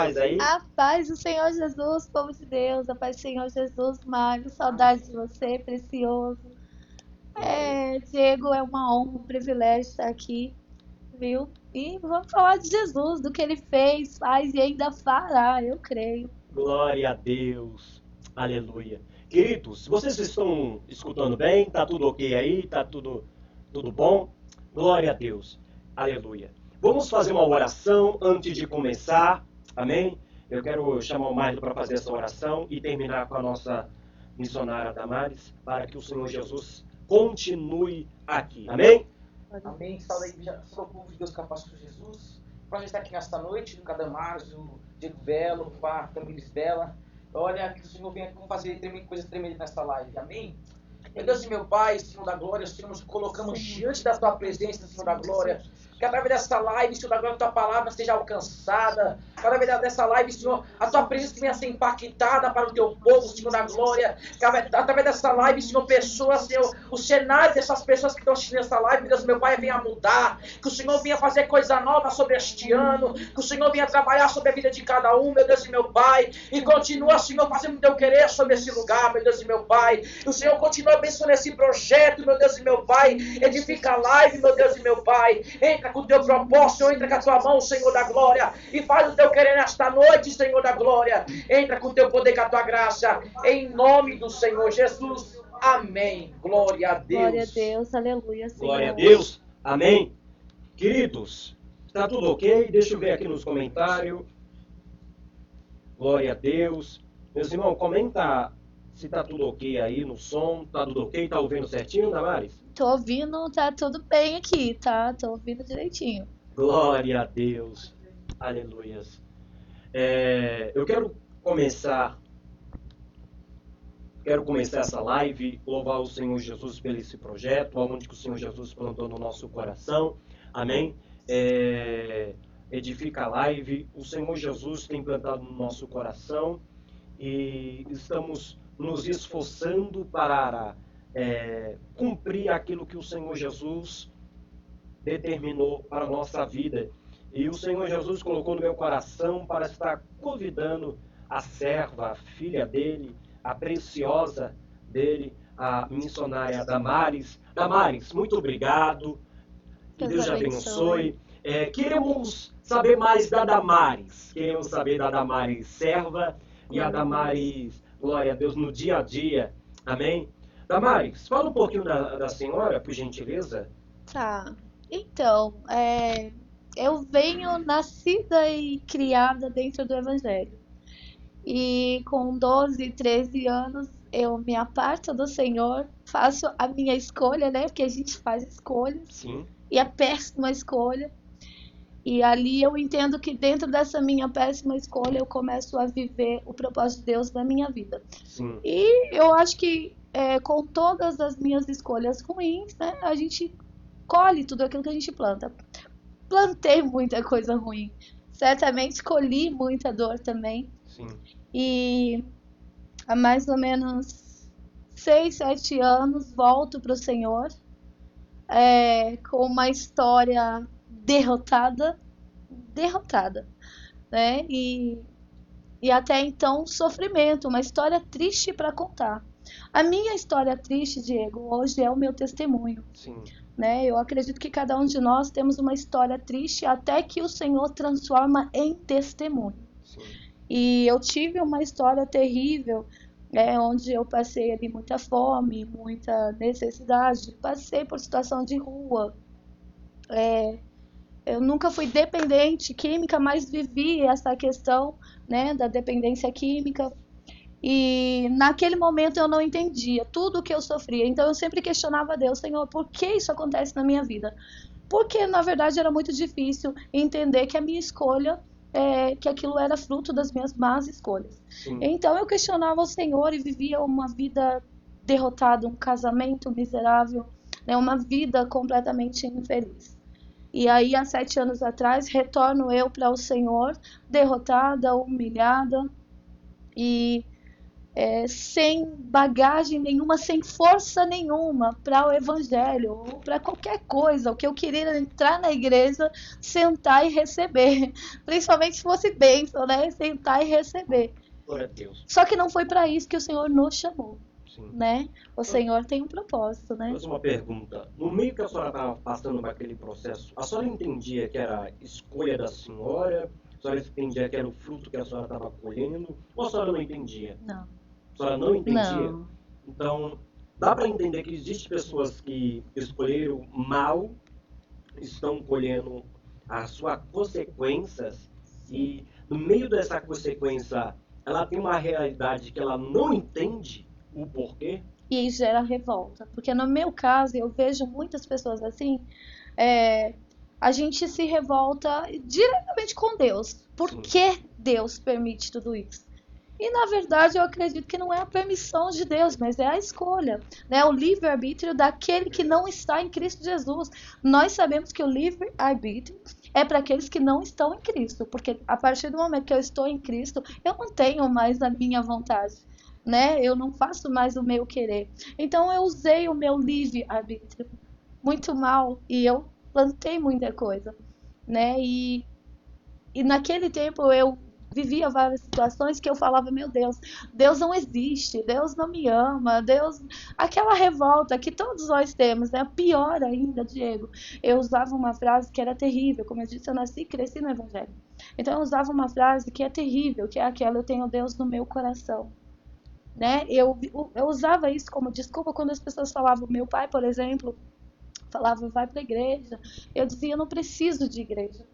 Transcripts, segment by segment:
Faz aí. A paz do Senhor Jesus, povo de Deus, a paz do Senhor Jesus, Mário, saudades de você, precioso. Diego, é uma honra, um privilégio estar aqui, viu? E vamos falar de Jesus, do que ele fez, faz e ainda fará, eu creio. Glória a Deus. Aleluia. Queridos, vocês estão escutando bem? Tá tudo ok aí? Tá tudo bom? Glória a Deus. Aleluia. Vamos fazer uma oração antes de começar. Amém? Eu quero chamar o Mário para fazer essa oração e terminar com a nossa missionária Damares, para que o Senhor Jesus continue aqui. Amém? Amém. Salve aí, o povo de Deus com a paz de Jesus. Para estar aqui nesta noite, do Cadamars, o Diego Belo, a Tamiris Bela. Olha, que o Senhor venha fazer coisas tremendas nesta live. Amém? Meu Deus e meu Pai, Senhor da Glória, Senhor, nos colocamos diante da Tua presença, Senhor da Glória. Que através dessa live, Senhor da Glória, a Tua palavra seja alcançada. Que através dessa live, Senhor, a Tua presença venha ser impactada para o Teu povo, Senhor da Glória. Que através dessa live, Senhor, pessoas, Senhor, o cenário dessas pessoas que estão assistindo essa live, meu Deus e meu Pai, venha mudar. Que o Senhor venha fazer coisa nova sobre este ano. Que o Senhor venha trabalhar sobre a vida de cada um, meu Deus e meu Pai. E continua, Senhor, fazendo o Teu querer sobre esse lugar, meu Deus e meu Pai. E o Senhor continua abençoando esse projeto, meu Deus e meu Pai. Edifica a live, meu Deus e meu Pai. Entra com o Teu propósito, entra com a Tua mão, Senhor da Glória. E faz o Teu querer nesta noite, Senhor da Glória. Entra com o Teu poder, com a Tua graça. Em nome do Senhor Jesus. Amém. Glória a Deus. Glória a Deus, aleluia, Senhor. Glória a Deus. Amém. Queridos, está tudo ok? Deixa eu ver aqui nos comentários. Glória a Deus. Meus irmãos, comenta se tá tudo ok aí no som. Tá tudo ok? Tá ouvindo certinho, Damares? Tô ouvindo, tá tudo bem aqui, tá? Tô ouvindo direitinho. Glória a Deus. Aleluias. Eu quero começar essa live, louvar o Senhor Jesus pelo esse projeto, onde que o Senhor Jesus plantou no nosso coração. Amém? Edifica a live. O Senhor Jesus tem plantado no nosso coração e estamos nos esforçando para cumprir aquilo que o Senhor Jesus determinou para a nossa vida. E o Senhor Jesus colocou no meu coração para estar convidando a serva, a filha dele, a preciosa dele, a missionária Damares. Damares, muito obrigado. Que Deus te abençoe. Queremos saber mais da Damares. Queremos saber da Damares serva e a Damares, glória a Deus, no dia a dia. Amém? Damares, fala um pouquinho da senhora, por gentileza. Tá. Então, eu venho nascida e criada dentro do Evangelho. E com 12, 13 anos, eu me aparto do Senhor, faço a minha escolha, né? Porque a gente faz escolhas. Sim. E a péssima escolha. E ali eu entendo que dentro dessa minha péssima escolha, eu começo a viver o propósito de Deus na minha vida. Sim. E eu acho que com todas as minhas escolhas ruins, né? A gente colhe tudo aquilo que a gente planta. Plantei muita coisa ruim. Certamente colhi muita dor também. Sim. E há mais ou menos 6, 7 anos volto para o Senhor com uma história derrotada, né? E até então sofrimento, uma história triste para contar. A minha história triste, Diego, hoje é o meu testemunho. Sim. Né? Eu acredito que cada um de nós temos uma história triste até que o Senhor transforma em testemunho. Sim. E eu tive uma história terrível, onde eu passei ali muita fome, muita necessidade, passei por situação de rua. Eu nunca fui dependente química, mas vivi essa questão, né, da dependência química. E naquele momento eu não entendia tudo o que eu sofria. Então eu sempre questionava a Deus: Senhor, por que isso acontece na minha vida? Porque na verdade era muito difícil entender que a minha escolha, que aquilo era fruto das minhas más escolhas. Sim. Então eu questionava o Senhor e vivia uma vida derrotada, um casamento miserável, né, uma vida completamente infeliz. E aí, há 7 anos atrás, retorno eu para o Senhor, derrotada, humilhada. E sem bagagem nenhuma, sem força nenhuma para o evangelho ou para qualquer coisa. O que eu queria era entrar na igreja, sentar e receber. Principalmente se fosse bênção, né? Sentar e receber. Glória a Deus. Só que não foi para isso que o Senhor nos chamou. Sim. Né? O Senhor tem um propósito, né? Mas uma pergunta. No meio que a senhora estava passando por aquele processo, a senhora entendia que era a escolha da senhora? A senhora entendia que era o fruto que a senhora estava colhendo? Ou a senhora não entendia? Não. A senhora não entendia? Não. Então, dá para entender que existem pessoas que escolheram mal, estão colhendo as suas consequências, e no meio dessa consequência, ela tem uma realidade que ela não entende o porquê. E isso gera revolta. Porque no meu caso, eu vejo muitas pessoas assim, a gente se revolta diretamente com Deus. Por Sim. que Deus permite tudo isso? E na verdade eu acredito que não é a permissão de Deus, mas é a escolha, né? O livre-arbítrio daquele que não está em Cristo Jesus. Nós sabemos que o livre-arbítrio é para aqueles que não estão em Cristo, porque a partir do momento que eu estou em Cristo, eu não tenho mais a minha vontade, né? Eu não faço mais o meu querer. Então eu usei o meu livre-arbítrio muito mal e eu plantei muita coisa, né? E naquele tempo eu vivia várias situações que eu falava, meu Deus, Deus não existe, Deus não me ama, Deus... Aquela revolta que todos nós temos, né? Pior ainda, Diego, eu usava uma frase que era terrível, como eu disse, eu nasci e cresci no Evangelho. Então eu usava uma frase que é terrível, que é aquela, eu tenho Deus no meu coração. Né? Eu usava isso como desculpa quando as pessoas falavam, meu pai, por exemplo, falava, vai para a igreja. Eu dizia, eu não preciso de igreja.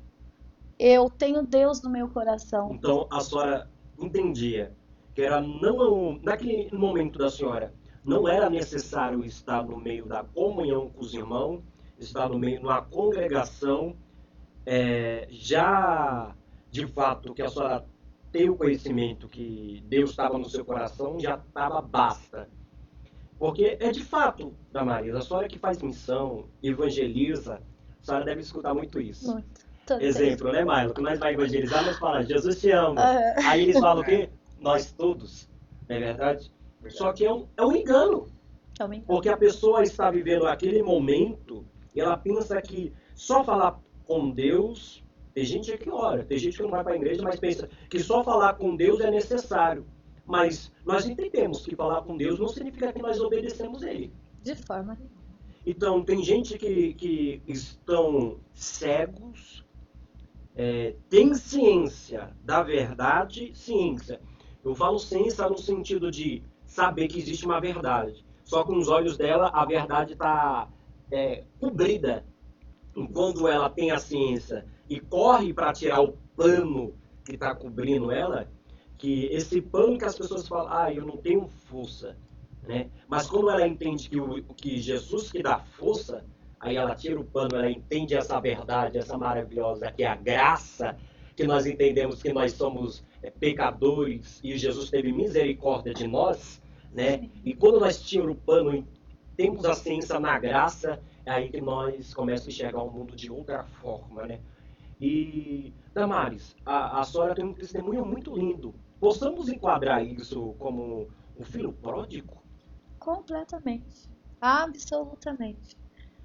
Eu tenho Deus no meu coração. Então a senhora entendia que era não, naquele momento da senhora, não era necessário estar no meio da comunhão com os irmãos, estar no meio de uma congregação, já de fato que a senhora ter o conhecimento que Deus estava no seu coração, já estava basta. Porque é de fato, Damaris, a senhora que faz missão, evangeliza, a senhora deve escutar muito isso. Muito. Exemplo, né, Milo? Que nós vai evangelizar, nós falamos, Jesus te ama. Aí eles falam o quê? Nós todos. Não é verdade? Só que é um engano. Porque a pessoa está vivendo aquele momento e ela pensa que só falar com Deus... Tem gente que ora, tem gente que não vai para a igreja, mas pensa que só falar com Deus é necessário. Mas nós entendemos que falar com Deus não significa que nós obedecemos a Ele. De forma nenhuma. Então, tem gente que estão cegos, tem ciência da verdade, ciência. Eu falo ciência no sentido de saber que existe uma verdade. Só que com os olhos dela, a verdade está cobrida. Quando ela tem a ciência e corre para tirar o pano que está cobrindo ela, que esse pano que as pessoas falam, eu não tenho força, né? Mas quando ela entende que Jesus que dá força, aí ela tira o pano, ela entende essa verdade, essa maravilhosa, que é a graça, que nós entendemos que nós somos pecadores e Jesus teve misericórdia de nós, né? E quando nós tiramos o pano, temos a ciência na graça, é aí que nós começamos a enxergar o mundo de outra forma, né? E, Damaris, a senhora tem um testemunho muito lindo. Possamos enquadrar isso como um filho pródigo? Completamente. Absolutamente.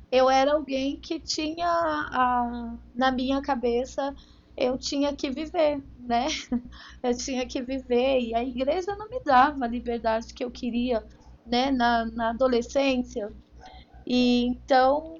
Eu era alguém que tinha, na minha cabeça, eu tinha que viver, né? Eu tinha que viver e a igreja não me dava a liberdade que eu queria, né? Na adolescência. E então,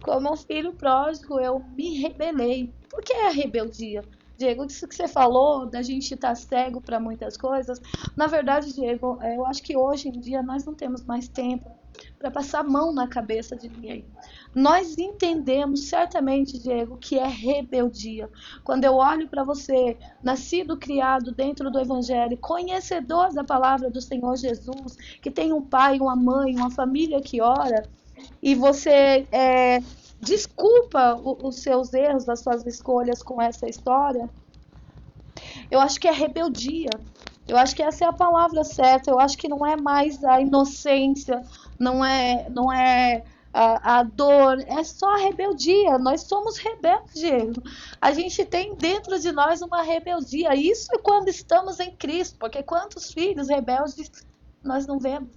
como um filho pródigo, eu me rebelei. Por que a rebeldia? Diego, isso que você falou, da gente estar cego para muitas coisas, na verdade, Diego, eu acho que hoje em dia nós não temos mais tempo para passar a mão na cabeça de ninguém. Nós entendemos certamente, Diego, que é rebeldia. Quando eu olho para você, nascido, criado dentro do Evangelho, conhecedor da palavra do Senhor Jesus, que tem um pai, uma mãe, uma família que ora, e você desculpa os seus erros, as suas escolhas com essa história, eu acho que é rebeldia. Eu acho que essa é a palavra certa. Eu acho que não é mais a inocência, não é a dor, é só a rebeldia. Nós somos rebeldes, Diego. A gente tem dentro de nós uma rebeldia. Isso é quando estamos em Cristo, porque quantos filhos rebeldes nós não vemos?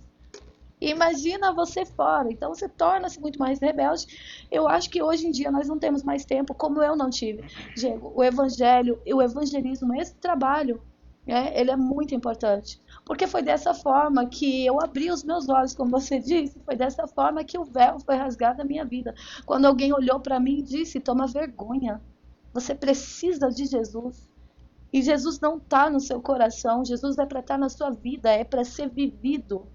Imagina você fora, então você torna-se muito mais rebelde. Eu acho que hoje em dia nós não temos mais tempo, como eu não tive. Diego, o evangelho e o evangelismo, esse trabalho, ele é muito importante. Porque foi dessa forma que eu abri os meus olhos, como você disse, foi dessa forma que o véu foi rasgado da minha vida. Quando alguém olhou para mim e disse, toma vergonha, você precisa de Jesus. E Jesus não está no seu coração, Jesus é para estar na sua vida, é para ser vivido.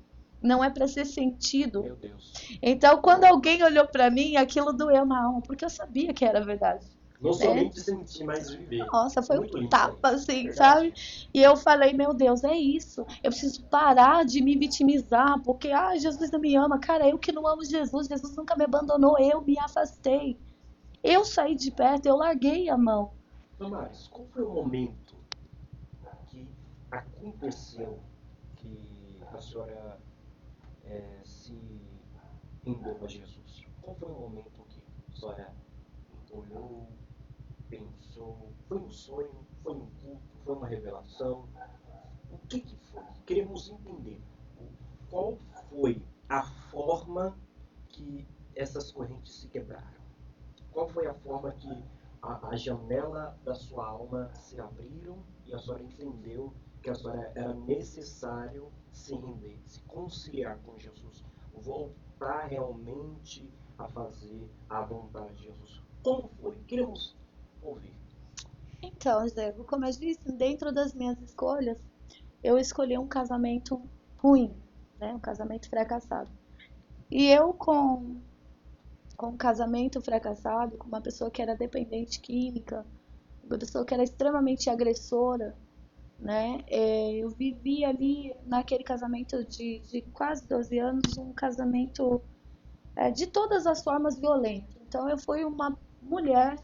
Não é para ser sentido. Meu Deus. Então, quando alguém olhou para mim, aquilo doeu na alma, porque eu sabia que era verdade. Não somente sentir, mas viver. Nossa, foi Muito um lindo, tapa, assim, verdade. sabe? E eu falei, meu Deus, é isso. Eu preciso parar de me vitimizar, porque, Jesus não me ama. Cara, eu que não amo Jesus, Jesus nunca me abandonou, eu me afastei. Eu saí de perto, eu larguei a mão. Damares, qual foi o momento que aconteceu que a senhora se rendeu a Jesus? Qual foi o momento que a senhora olhou, pensou? Foi um sonho? Foi um culto? Foi uma revelação? O que foi? Queremos entender qual foi a forma que essas correntes se quebraram. Qual foi a forma que a janela da sua alma se abriram e a senhora entendeu que a senhora era necessário se render, se conciliar com Jesus, voltar realmente a fazer a vontade de Jesus? Como foi? Queremos ouvir. Então, Diego, como eu disse, dentro das minhas escolhas, eu escolhi um casamento ruim, né? Um casamento fracassado. E eu, com um casamento fracassado, com uma pessoa que era dependente química, uma pessoa que era extremamente agressora, né? Eu vivi ali, naquele casamento de quase 12 anos, um casamento de todas as formas violento. Então, eu fui uma mulher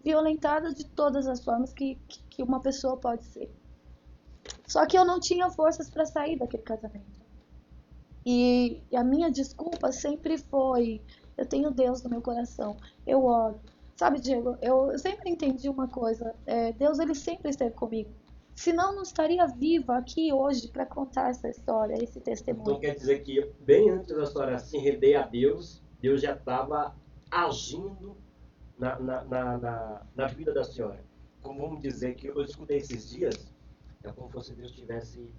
violentada de todas as formas que uma pessoa pode ser. Só que eu não tinha forças para sair daquele casamento. E a minha desculpa sempre foi, eu tenho Deus no meu coração, eu oro. Sabe, Diego, eu sempre entendi uma coisa, Deus ele sempre esteve comigo. Senão não estaria viva aqui hoje para contar essa história, esse testemunho. Então quer dizer que bem antes da senhora se render a Deus, Deus já estava agindo na vida da senhora. Como vamos dizer que eu escutei esses dias, é como se Deus estivesse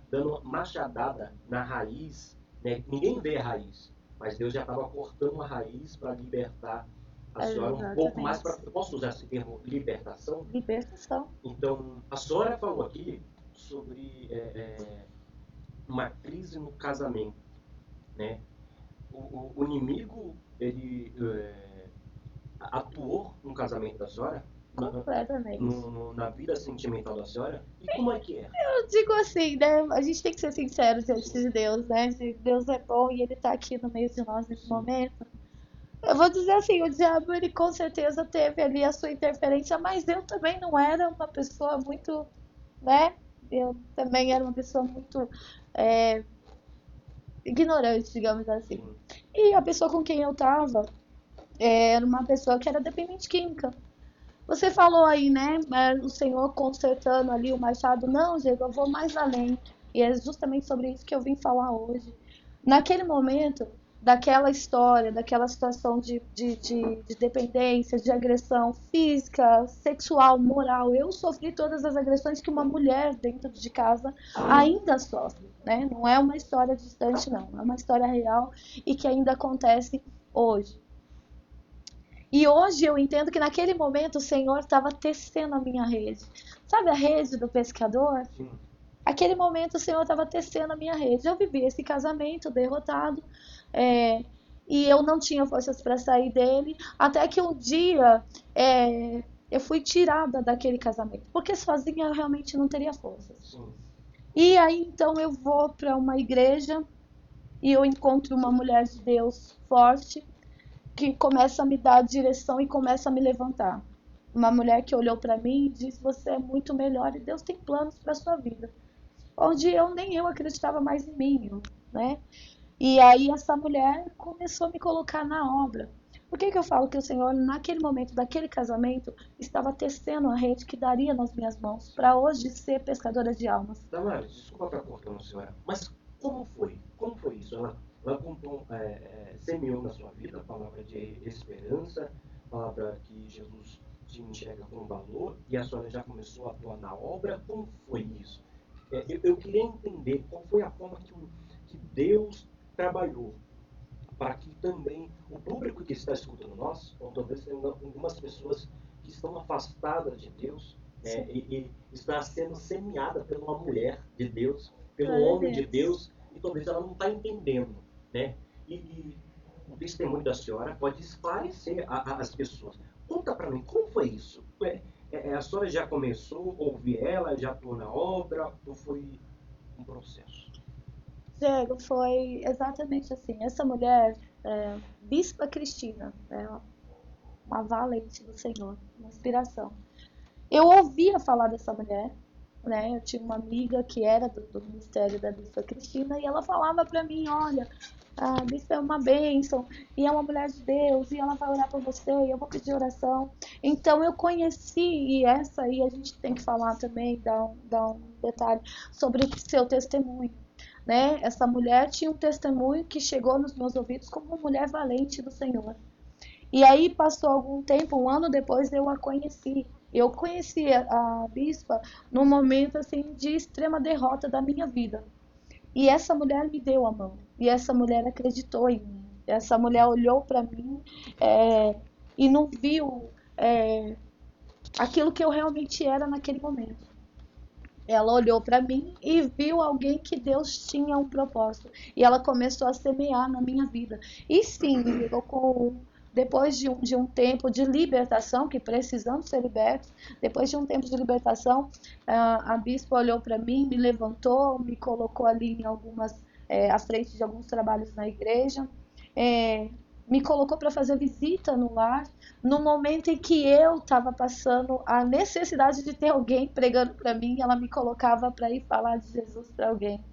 dando uma machadada na raiz, né? Ninguém vê a raiz, mas Deus já estava cortando a raiz para libertar a senhora um pouco mais. Eu posso usar esse termo, libertação? Libertação. Então, a senhora falou aqui sobre uma crise no casamento, né? O inimigo, ele atuou no casamento da senhora? Completamente. Na vida sentimental da senhora? E como é que é? Eu digo assim, né? A gente tem que ser sincero diante de Deus, né? Deus é bom e Ele tá aqui no meio de nós nesse momento. Eu vou dizer assim, o diabo, ele com certeza teve ali a sua interferência, mas eu também não era uma pessoa muito, né? Eu também era uma pessoa muito ignorante, digamos assim. E a pessoa com quem eu tava era uma pessoa que era dependente química. Você falou aí, né, o Senhor consertando ali o machado. Não, Diego, eu vou mais além. E é justamente sobre isso que eu vim falar hoje. Naquele momento, daquela história, daquela situação de dependência, de agressão física, sexual, moral, eu sofri todas as agressões que uma mulher dentro de casa ainda sofre, né? Não é uma história distante, não. É uma história real e que ainda acontece hoje. E hoje eu entendo que naquele momento o Senhor estava tecendo a minha rede. Sabe a rede do pescador? Sim. Aquele momento o Senhor estava tecendo a minha rede. Eu vivi esse casamento derrotado e eu não tinha forças para sair dele. Até que um dia eu fui tirada daquele casamento. Porque sozinha eu realmente não teria forças. Sim. E aí então eu vou para uma igreja e eu encontro uma mulher de Deus forte, que começa a me dar direção e começa a me levantar. Uma mulher que olhou para mim e disse, você é muito melhor e Deus tem planos para sua vida. Onde nem eu acreditava mais em mim, né? E aí essa mulher começou a me colocar na obra. Por que eu falo que o Senhor, naquele momento daquele casamento, estava tecendo a rede que daria nas minhas mãos para hoje ser pescadora de almas? Damares, desculpa estar cortando, senhora, mas como foi? Como foi isso? Ela contou, semeou na sua vida a palavra de esperança, a palavra que Jesus te enxerga com valor, e a senhora já começou a atuar na obra. Como foi isso? Eu queria entender qual foi a forma que Deus trabalhou para que também o público que está escutando nós, ou talvez tenha algumas pessoas que estão afastadas de Deus, e está sendo semeada por uma mulher de Deus, pelo homem de Deus, e talvez ela não está entendendo, né? E o testemunho da senhora pode esclarecer as pessoas. Conta para mim, como foi isso? A senhora já começou a ouvir ela, já atuou na obra, ou foi um processo? Diego, foi exatamente assim. Essa mulher, Bispa Cristina, uma valente do Senhor, uma inspiração. Eu ouvia falar dessa mulher, né? Eu tinha uma amiga que era do ministério da Bispa Cristina e ela falava para mim, olha, a Bispa é uma bênção e é uma mulher de Deus e ela vai orar por você e eu vou pedir oração. Então eu conheci, e essa aí a gente tem que falar também, dar um detalhe sobre o seu testemunho. Né? Essa mulher tinha um testemunho que chegou nos meus ouvidos como uma mulher valente do Senhor. E aí passou algum tempo, um ano depois eu a conheci. Eu conheci a bispa num momento assim de extrema derrota da minha vida. E essa mulher me deu a mão. E essa mulher acreditou em mim. Essa mulher olhou para mim e não viu aquilo que eu realmente era naquele momento. Ela olhou para mim e viu alguém que Deus tinha um propósito. E ela começou a semear na minha vida. E sim, depois de um tempo de libertação, que precisamos ser libertos, depois de um tempo de libertação, a bispa olhou para mim, me levantou, me colocou ali à frente de alguns trabalhos na igreja, me colocou para fazer visita no lar, no momento em que eu estava passando a necessidade de ter alguém pregando para mim, ela me colocava para ir falar de Jesus para alguém.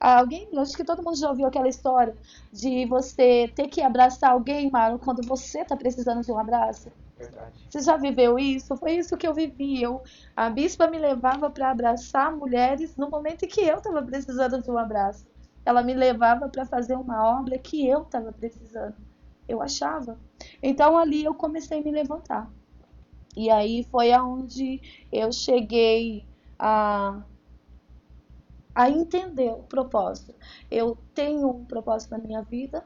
Acho que todo mundo já ouviu aquela história de você ter que abraçar alguém, Maro, quando você está precisando de um abraço. Verdade. Você já viveu isso? Foi isso que eu vivi. A bispa me levava para abraçar mulheres no momento em que eu estava precisando de um abraço. Ela me levava para fazer uma obra que eu estava precisando. Eu achava. Então ali eu comecei a me levantar. E aí foi aonde eu cheguei a entender o propósito. Eu tenho um propósito na minha vida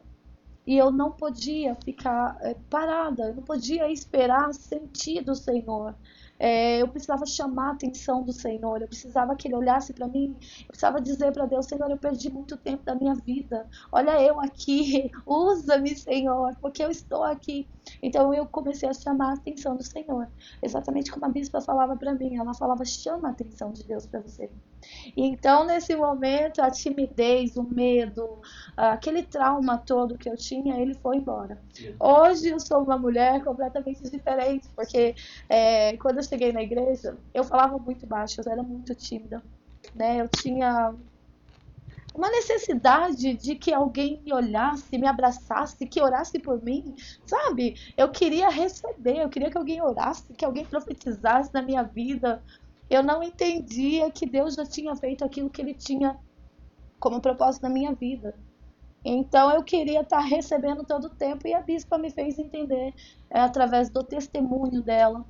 e eu não podia ficar parada, eu não podia esperar sentir do Senhor. Eu precisava chamar a atenção do Senhor, eu precisava que Ele olhasse para mim, eu precisava dizer para Deus, Senhor, eu perdi muito tempo da minha vida, olha eu aqui, usa-me, Senhor, porque eu estou aqui. Então eu comecei a chamar a atenção do Senhor, exatamente como a bispa falava para mim, ela falava, chama a atenção de Deus para você. Então, nesse momento, a timidez, o medo, aquele trauma todo que eu tinha, ele foi embora. Hoje eu sou uma mulher completamente diferente, porque quando eu cheguei na igreja, eu falava muito baixo, eu era muito tímida, né? Eu tinha uma necessidade de que alguém me olhasse, me abraçasse, que orasse por mim, sabe? Eu queria receber, eu queria que alguém orasse, que alguém profetizasse na minha vida. Eu não entendia que Deus já tinha feito aquilo que Ele tinha como propósito na minha vida. Então eu queria estar recebendo todo o tempo e a bispa me fez entender através do testemunho dela.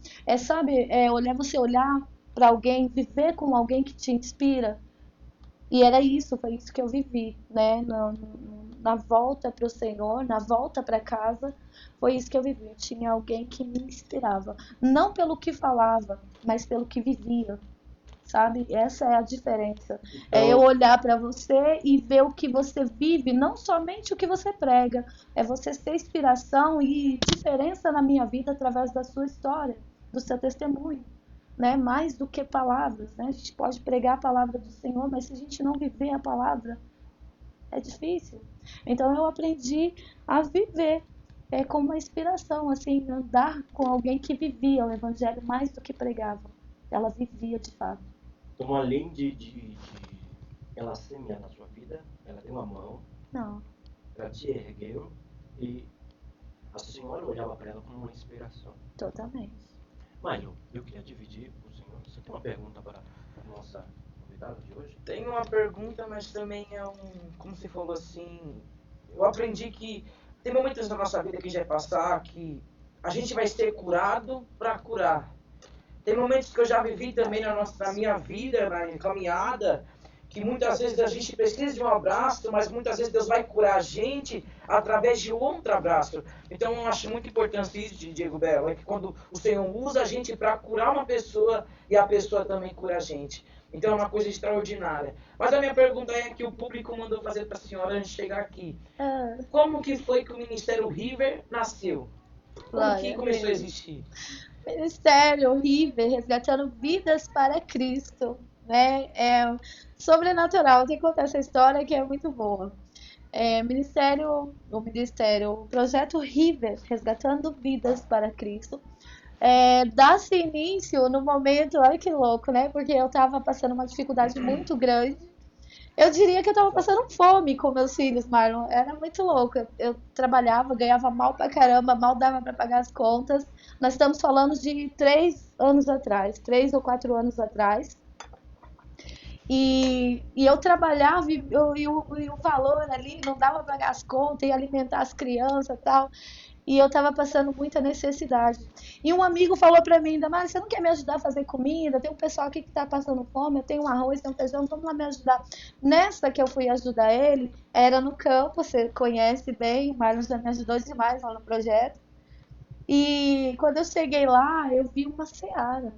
Você olhar para alguém, viver com alguém que te inspira. E foi isso que eu vivi, né? Na volta para o Senhor, na volta para casa, foi isso que eu vivi. Eu tinha alguém que me inspirava, não pelo que falava, mas pelo que vivia, sabe? Essa é a diferença. Então, eu olhar para você e ver o que você vive, não somente o que você prega. É você ser inspiração e diferença na minha vida através da sua história, do seu testemunho. Né? Mais do que palavras, né? A gente pode pregar a palavra do Senhor, mas se a gente não viver a palavra, é difícil. Então eu aprendi a viver com uma inspiração, assim, andar com alguém que vivia o evangelho mais do que pregava. Ela vivia de fato. Então, além de ela semear na sua vida, ela tem uma mão. Não. ela te ergueu e a senhora olhava para ela como uma inspiração. Totalmente. Mário, eu queria dividir com o senhor. Você tem uma pergunta para a nossa convidada de hoje? Tenho uma pergunta, mas também é como você falou assim, eu aprendi que tem momentos na nossa vida que já vai passar que a gente vai ser curado para curar. Tem momentos que eu já vivi também na minha vida, na caminhada, que muitas vezes a gente precisa de um abraço, mas muitas vezes Deus vai curar a gente através de outro abraço. Então eu acho muito importante isso, Diego Belo, é que quando o Senhor usa a gente para curar uma pessoa e a pessoa também cura a gente. Então é uma coisa extraordinária. Mas a minha pergunta é que o público mandou fazer para a senhora antes de chegar aqui. Como que foi que o Ministério River nasceu? Como que começou a existir? Ministério River, resgatando vidas para Cristo, né? É sobrenatural. Tem que contar essa história que é muito boa. O projeto River, resgatando vidas para Cristo, dá-se início no momento, olha que louco, né? Porque eu estava passando uma dificuldade muito grande. Eu diria que eu estava passando fome com meus filhos, Marlon. Era muito louco. Eu trabalhava, ganhava mal pra caramba, mal dava para pagar as contas. Nós estamos falando de 3 ou 4 anos atrás. E eu trabalhava e o valor ali não dava para pagar as contas e alimentar as crianças e tal. E eu estava passando muita necessidade. E um amigo falou para mim, Damares, você não quer me ajudar a fazer comida? Tem um pessoal aqui que está passando fome, eu tenho um arroz, tenho um feijão, vamos lá me ajudar. Nessa que eu fui ajudar ele, era no campo, você conhece bem, o Marlon já me ajudou demais lá no projeto. E quando eu cheguei lá, eu vi uma seara.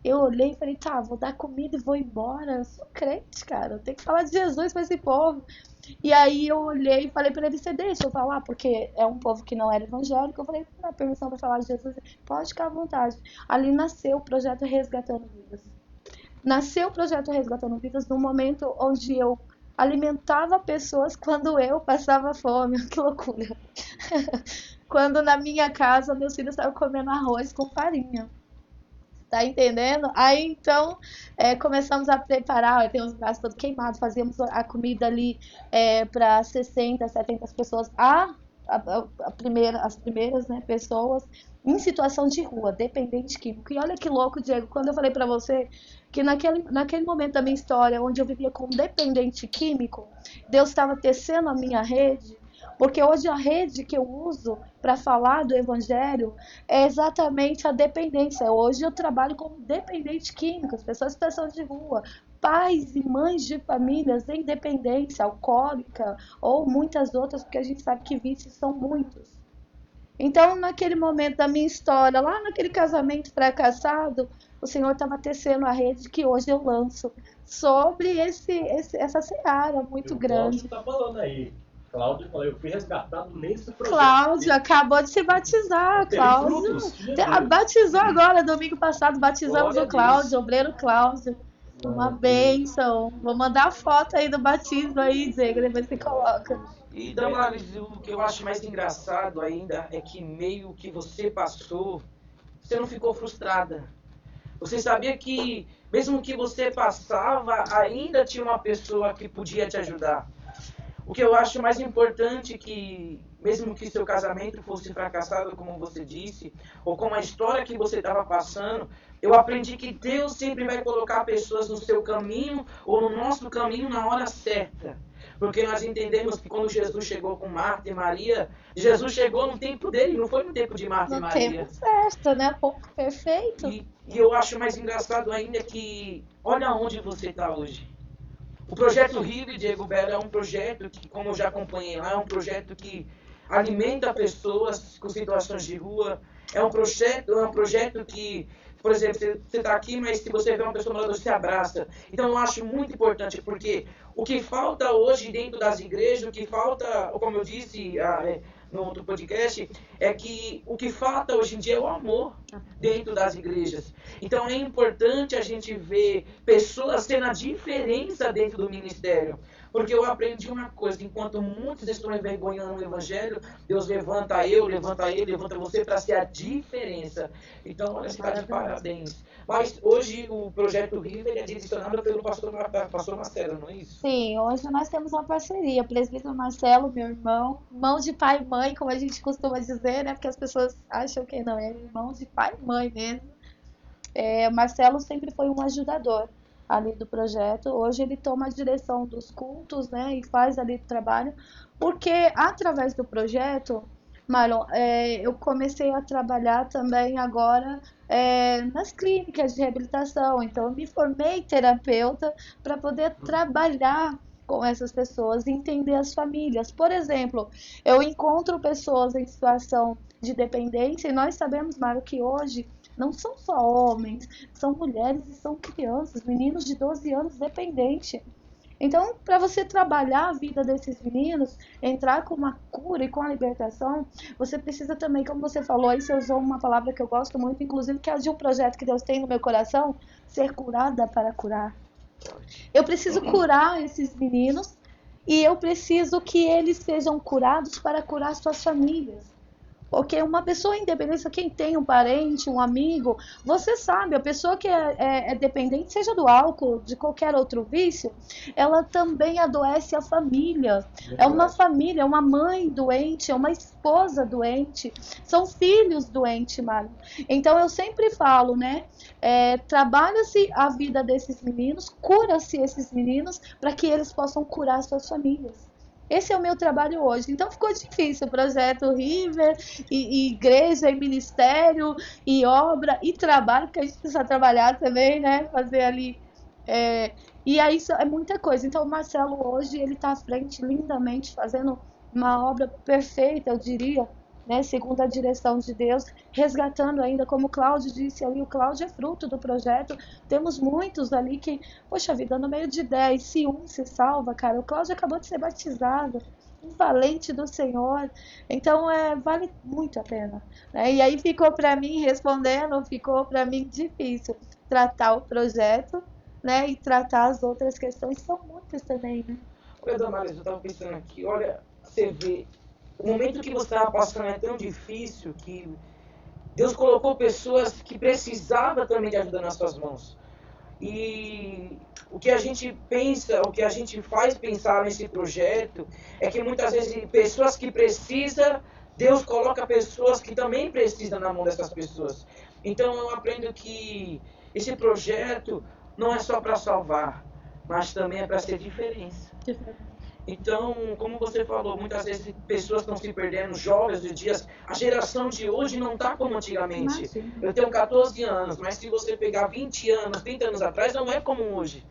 Eu olhei e falei, tá, vou dar comida e vou embora. Eu sou crente, cara, eu tenho que falar de Jesus para esse povo. E aí eu olhei e falei para ele, você deixa eu falar? Porque é um povo que não era evangélico. Eu falei, não dá permissão para falar de Jesus? Pode ficar à vontade. Ali nasceu o projeto Resgatando Vidas. Nasceu o projeto Resgatando Vidas no momento onde eu alimentava pessoas quando eu passava fome. Que loucura. Quando na minha casa meus filhos estavam comendo arroz com farinha. Tá entendendo? Aí então começamos a preparar, tem os braços todos queimados, fazíamos a comida ali para 60, 70 pessoas, as primeiras, né, pessoas em situação de rua, dependente químico. E olha que louco, Diego, quando eu falei para você que naquele momento da minha história, onde eu vivia como dependente químico, Deus estava tecendo a minha rede. Porque hoje a rede que eu uso para falar do Evangelho é exatamente a dependência. Hoje eu trabalho como dependente químico, as pessoas em situação de rua, pais e mães de famílias em dependência alcoólica ou muitas outras, porque a gente sabe que vícios são muitos. Então, naquele momento da minha história, lá naquele casamento fracassado, o Senhor estava tecendo a rede que hoje eu lanço sobre essa seara muito grande. O Cláudio está falando aí. Cláudio falou, eu fui resgatado nesse projeto. Cláudio acabou de se batizar. Cláudio batizou agora, domingo passado, batizamos o Cláudio, o obreiro Cláudio. Uma bênção. Vou mandar a foto aí do batismo aí, Diego, depois você coloca. E Damares, o que eu acho mais engraçado ainda é que meio que você passou, você não ficou frustrada. Você sabia que mesmo que você passava, ainda tinha uma pessoa que podia te ajudar. O que eu acho mais importante que, mesmo que seu casamento fosse fracassado, como você disse, ou com a história que você estava passando, eu aprendi que Deus sempre vai colocar pessoas no seu caminho ou no nosso caminho na hora certa. Porque nós entendemos que quando Jesus chegou com Marta e Maria, Jesus chegou no tempo dele, não foi no tempo de Marta e Maria. No tempo certo, né? Pouco perfeito. E eu acho mais engraçado ainda que, olha onde você está hoje. O projeto River, Diego Belo, é um projeto que, como eu já acompanhei lá, é um projeto que alimenta pessoas com situações de rua. É um projeto que, por exemplo, você está aqui, mas se você vê uma pessoa morando, você abraça. Então eu acho muito importante, porque o que falta hoje dentro das igrejas, o que falta, como eu disse, no outro podcast, é que o que falta hoje em dia é o amor dentro das igrejas. Então é importante a gente ver pessoas tendo a diferença dentro do ministério. Porque eu aprendi uma coisa, enquanto muitos estão envergonhando o evangelho, Deus levanta eu, levanta ele, levanta você para ser a diferença. Então, olha, você está de parabéns. Mas hoje o Projeto River é direcionado pelo pastor Marcelo, não é isso? Sim, hoje nós temos uma parceria. Presbítero Marcelo, meu irmão, irmão de pai e mãe, como a gente costuma dizer, né? Porque as pessoas acham que não, é irmão de pai e mãe mesmo. O Marcelo sempre foi um ajudador ali do projeto. Hoje ele toma a direção dos cultos, né? E faz ali o trabalho. Porque através do projeto, Marlon, eu comecei a trabalhar também agora nas clínicas de reabilitação. Então, eu me formei terapeuta para poder trabalhar com essas pessoas e entender as famílias. Por exemplo, eu encontro pessoas em situação de dependência e nós sabemos, Mário, que hoje não são só homens, são mulheres e são crianças, meninos de 12 anos dependentes. Então, para você trabalhar a vida desses meninos, entrar com uma cura e com a libertação, você precisa também, como você falou, aí você usou uma palavra que eu gosto muito, inclusive, que é de um projeto que Deus tem no meu coração, ser curada para curar. Eu preciso curar esses meninos e eu preciso que eles sejam curados para curar suas famílias. Porque uma pessoa independente, quem tem um parente, um amigo, você sabe, a pessoa que é dependente, seja do álcool, de qualquer outro vício, ela também adoece a família. É uma família, é uma mãe doente, é uma esposa doente, são filhos doentes, Mário. Então eu sempre falo, né? Trabalha-se a vida desses meninos, cura-se esses meninos para que eles possam curar suas famílias. Esse é o meu trabalho hoje. Então ficou difícil o projeto River, e igreja, e ministério, e obra, e trabalho, porque a gente precisa trabalhar também, né? Fazer ali. E aí é muita coisa. Então o Marcelo hoje, ele está à frente lindamente, fazendo uma obra perfeita, eu diria, né? Segundo a direção de Deus, resgatando ainda, como o Cláudio disse ali, o Cláudio é fruto do projeto. Temos muitos ali que, poxa vida, no meio de 10, se um se salva, cara, o Cláudio acabou de ser batizado, um valente do Senhor, então vale muito a pena, né? E aí ficou para mim, respondendo, ficou para mim difícil tratar o projeto, né? E tratar as outras questões, são muitas também, né? Olha, Damaris, eu estava pensando aqui, olha, você vê, o momento que você estava passando é tão difícil que Deus colocou pessoas que precisavam também de ajuda nas suas mãos. E o que a gente pensa, o que a gente faz pensar nesse projeto é que muitas vezes pessoas que precisam, Deus coloca pessoas que também precisam na mão dessas pessoas. Então eu aprendo que esse projeto não é só para salvar, mas também é para ser diferença. Então, como você falou, muitas vezes pessoas estão se perdendo, jovens de dias. A geração de hoje não está como antigamente. Imagina. Eu tenho 14 anos, mas se você pegar 20 anos, 30 anos atrás, não é como hoje.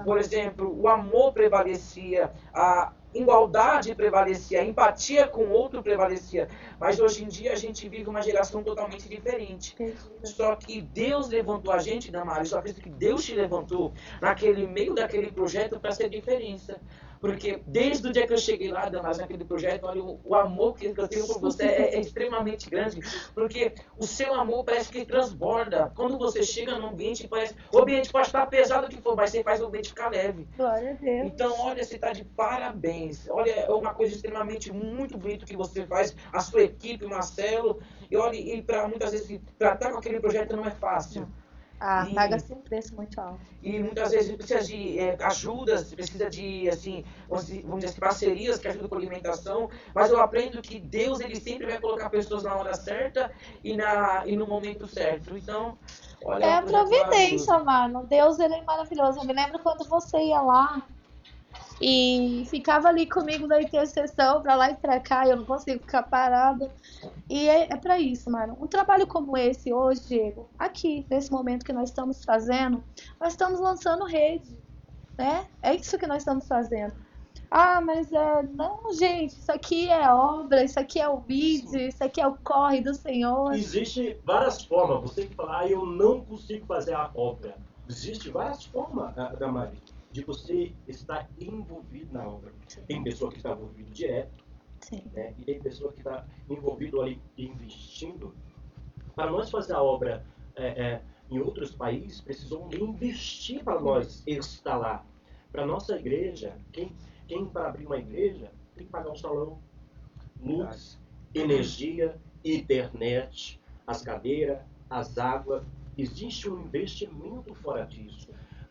Por exemplo, o amor prevalecia, a igualdade prevalecia, a empatia com o outro prevalecia. Mas hoje em dia a gente vive uma geração totalmente diferente. Só que Deus levantou a gente, Damaris, só acredito que Deus te levantou naquele meio daquele projeto para ser diferença. Porque desde o dia que eu cheguei lá, Damaris, naquele projeto, olha, o amor que eu tenho por você é extremamente grande. Porque o seu amor parece que transborda. Quando você chega no ambiente, o ambiente pode estar pesado o que for, mas você faz o ambiente ficar leve. Glória a Deus. Então, olha, você está de parabéns. Olha, é uma coisa extremamente muito bonita que você faz, a sua equipe, Marcelo. E olha, e para muitas vezes tratar com aquele projeto não é fácil. Paga-se um preço muito alto. E muitas vezes precisa de ajudas, precisa de, assim, vamos dizer assim, parcerias que ajudam com a alimentação, mas eu aprendo que Deus, ele sempre vai colocar pessoas na hora certa e no momento certo. Então, olha... É a providência, mano. Deus, ele é maravilhoso. Eu me lembro quando você ia lá e ficava ali comigo na intercessão, pra lá e pra cá, eu não consigo ficar parada. E é pra isso, mano. Um trabalho como esse hoje, Diego, aqui, nesse momento que nós estamos fazendo, nós estamos lançando rede, né? É isso que nós estamos fazendo. Mas não, gente, isso aqui é obra, isso aqui é o vídeo, isso aqui é o corre do Senhor. Existem várias formas. Você que fala, eu não consigo fazer a obra. Existem várias formas, Damaris, de você estar envolvido na obra. Tem pessoa que está envolvida direto, Sim. né? E tem pessoa que está envolvido ali investindo. Para nós fazer a obra em outros países, precisam investir para nós estar lá. Para nossa igreja, quem para abrir uma igreja tem que pagar um salão, luz, energia, internet, as cadeiras, as águas. Existe um investimento fora disso.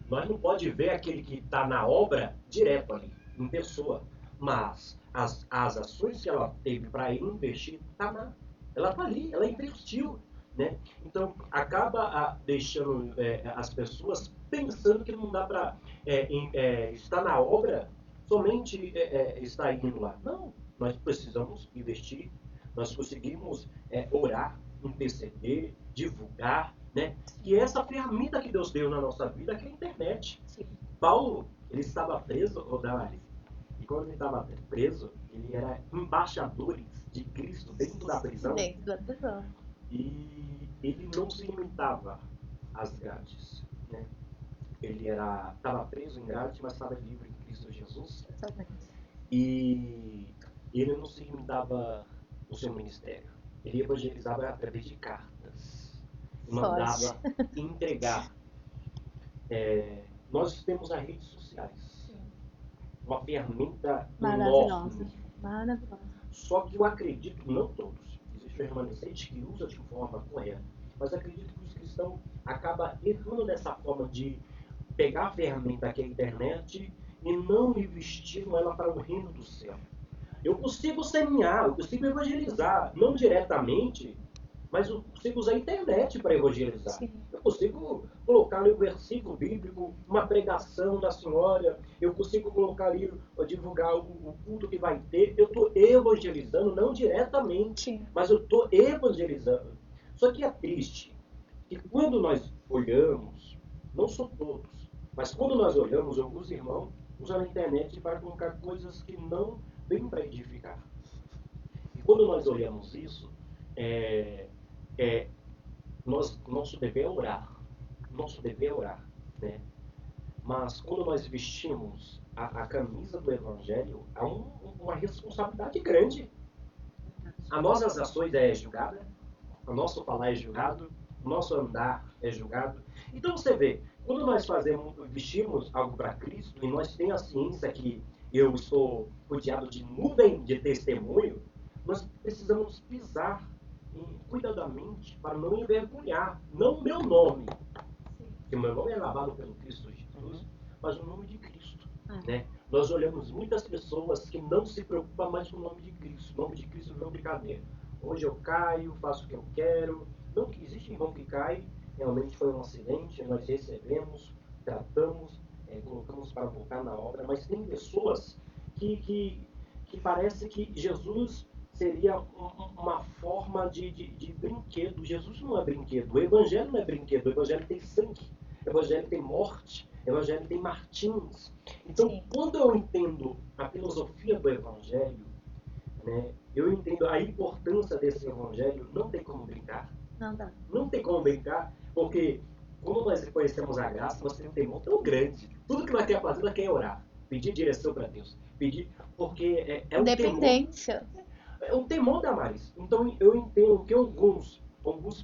Nós não pode ver aquele que está na obra direto ali, em pessoa. Mas as ações que ela teve para investir, ela está ali, ela investiu. Né? Então, acaba deixando as pessoas pensando que não dá para estar na obra somente estar indo lá. Não, nós precisamos investir, nós conseguimos orar, interceder, divulgar, né? E essa ferramenta que Deus deu na nossa vida, que é a internet. Sim. Paulo, ele estava preso, Damaris, e quando ele estava preso, ele era embaixador de Cristo dentro da prisão. Dentro da prisão. E ele não se limitava às grades, né? Ele estava preso em grades, mas estava livre em Cristo Jesus. Exatamente. E ele não se limitava ao seu ministério. Ele evangelizava através de cartas. Mandava entregar. Nós temos as redes sociais. Uma ferramenta enorme. Maravilhosa. Só que eu acredito, não todos, existe um remanescente que usa de forma correta, mas acredito que os cristãos acabam errando nessa forma de pegar a ferramenta que é a internet e não investir ela para o reino do céu. Eu consigo semear, eu consigo evangelizar, não diretamente, mas eu consigo usar a internet para evangelizar. Sim. Eu consigo colocar ali um versículo bíblico, uma pregação da senhora, eu consigo colocar ali, divulgar o culto que vai ter. Eu estou evangelizando, não diretamente, Sim. mas eu estou evangelizando. Só que é triste que quando nós olhamos, não são todos, mas quando nós olhamos, alguns irmãos usam a internet para colocar coisas que não vêm para edificar. E quando nós olhamos isso, nosso dever é orar. Nosso dever é orar, né? Mas quando nós vestimos a camisa do Evangelho, há uma responsabilidade grande. As nossas ações é julgada, o nosso falar é julgado, o nosso andar é julgado. Então você vê, quando nós vestimos algo para Cristo e nós temos a ciência que eu estou rodeado de nuvem de testemunho, nós precisamos pisar cuidadosamente para não envergonhar, não o meu nome, que o meu nome é lavado pelo Cristo Jesus, mas o nome de Cristo. Né? Nós olhamos muitas pessoas que não se preocupam mais com o nome de Cristo. O nome de Cristo não é brincadeira. Hoje eu caio, faço o que eu quero. Não que existe irmão que cai, realmente foi um acidente, nós recebemos, tratamos, colocamos para voltar na obra, mas tem pessoas que parece que Jesus seria uma forma de brinquedo. Jesus não é brinquedo, o Evangelho não é brinquedo, o Evangelho tem sangue, o Evangelho tem morte, o Evangelho tem martins. Então, sim, quando eu entendo a filosofia do Evangelho, né, eu entendo a importância desse Evangelho, não tem como brincar. Não dá. Não tem como brincar, porque como nós reconhecemos a graça, nós temos um temor tão grande. Tudo que nós queremos fazer, nós queremos orar, pedir direção para Deus, pedir, porque é um independência. Temor. É um temor, Damaris. Então eu entendo que alguns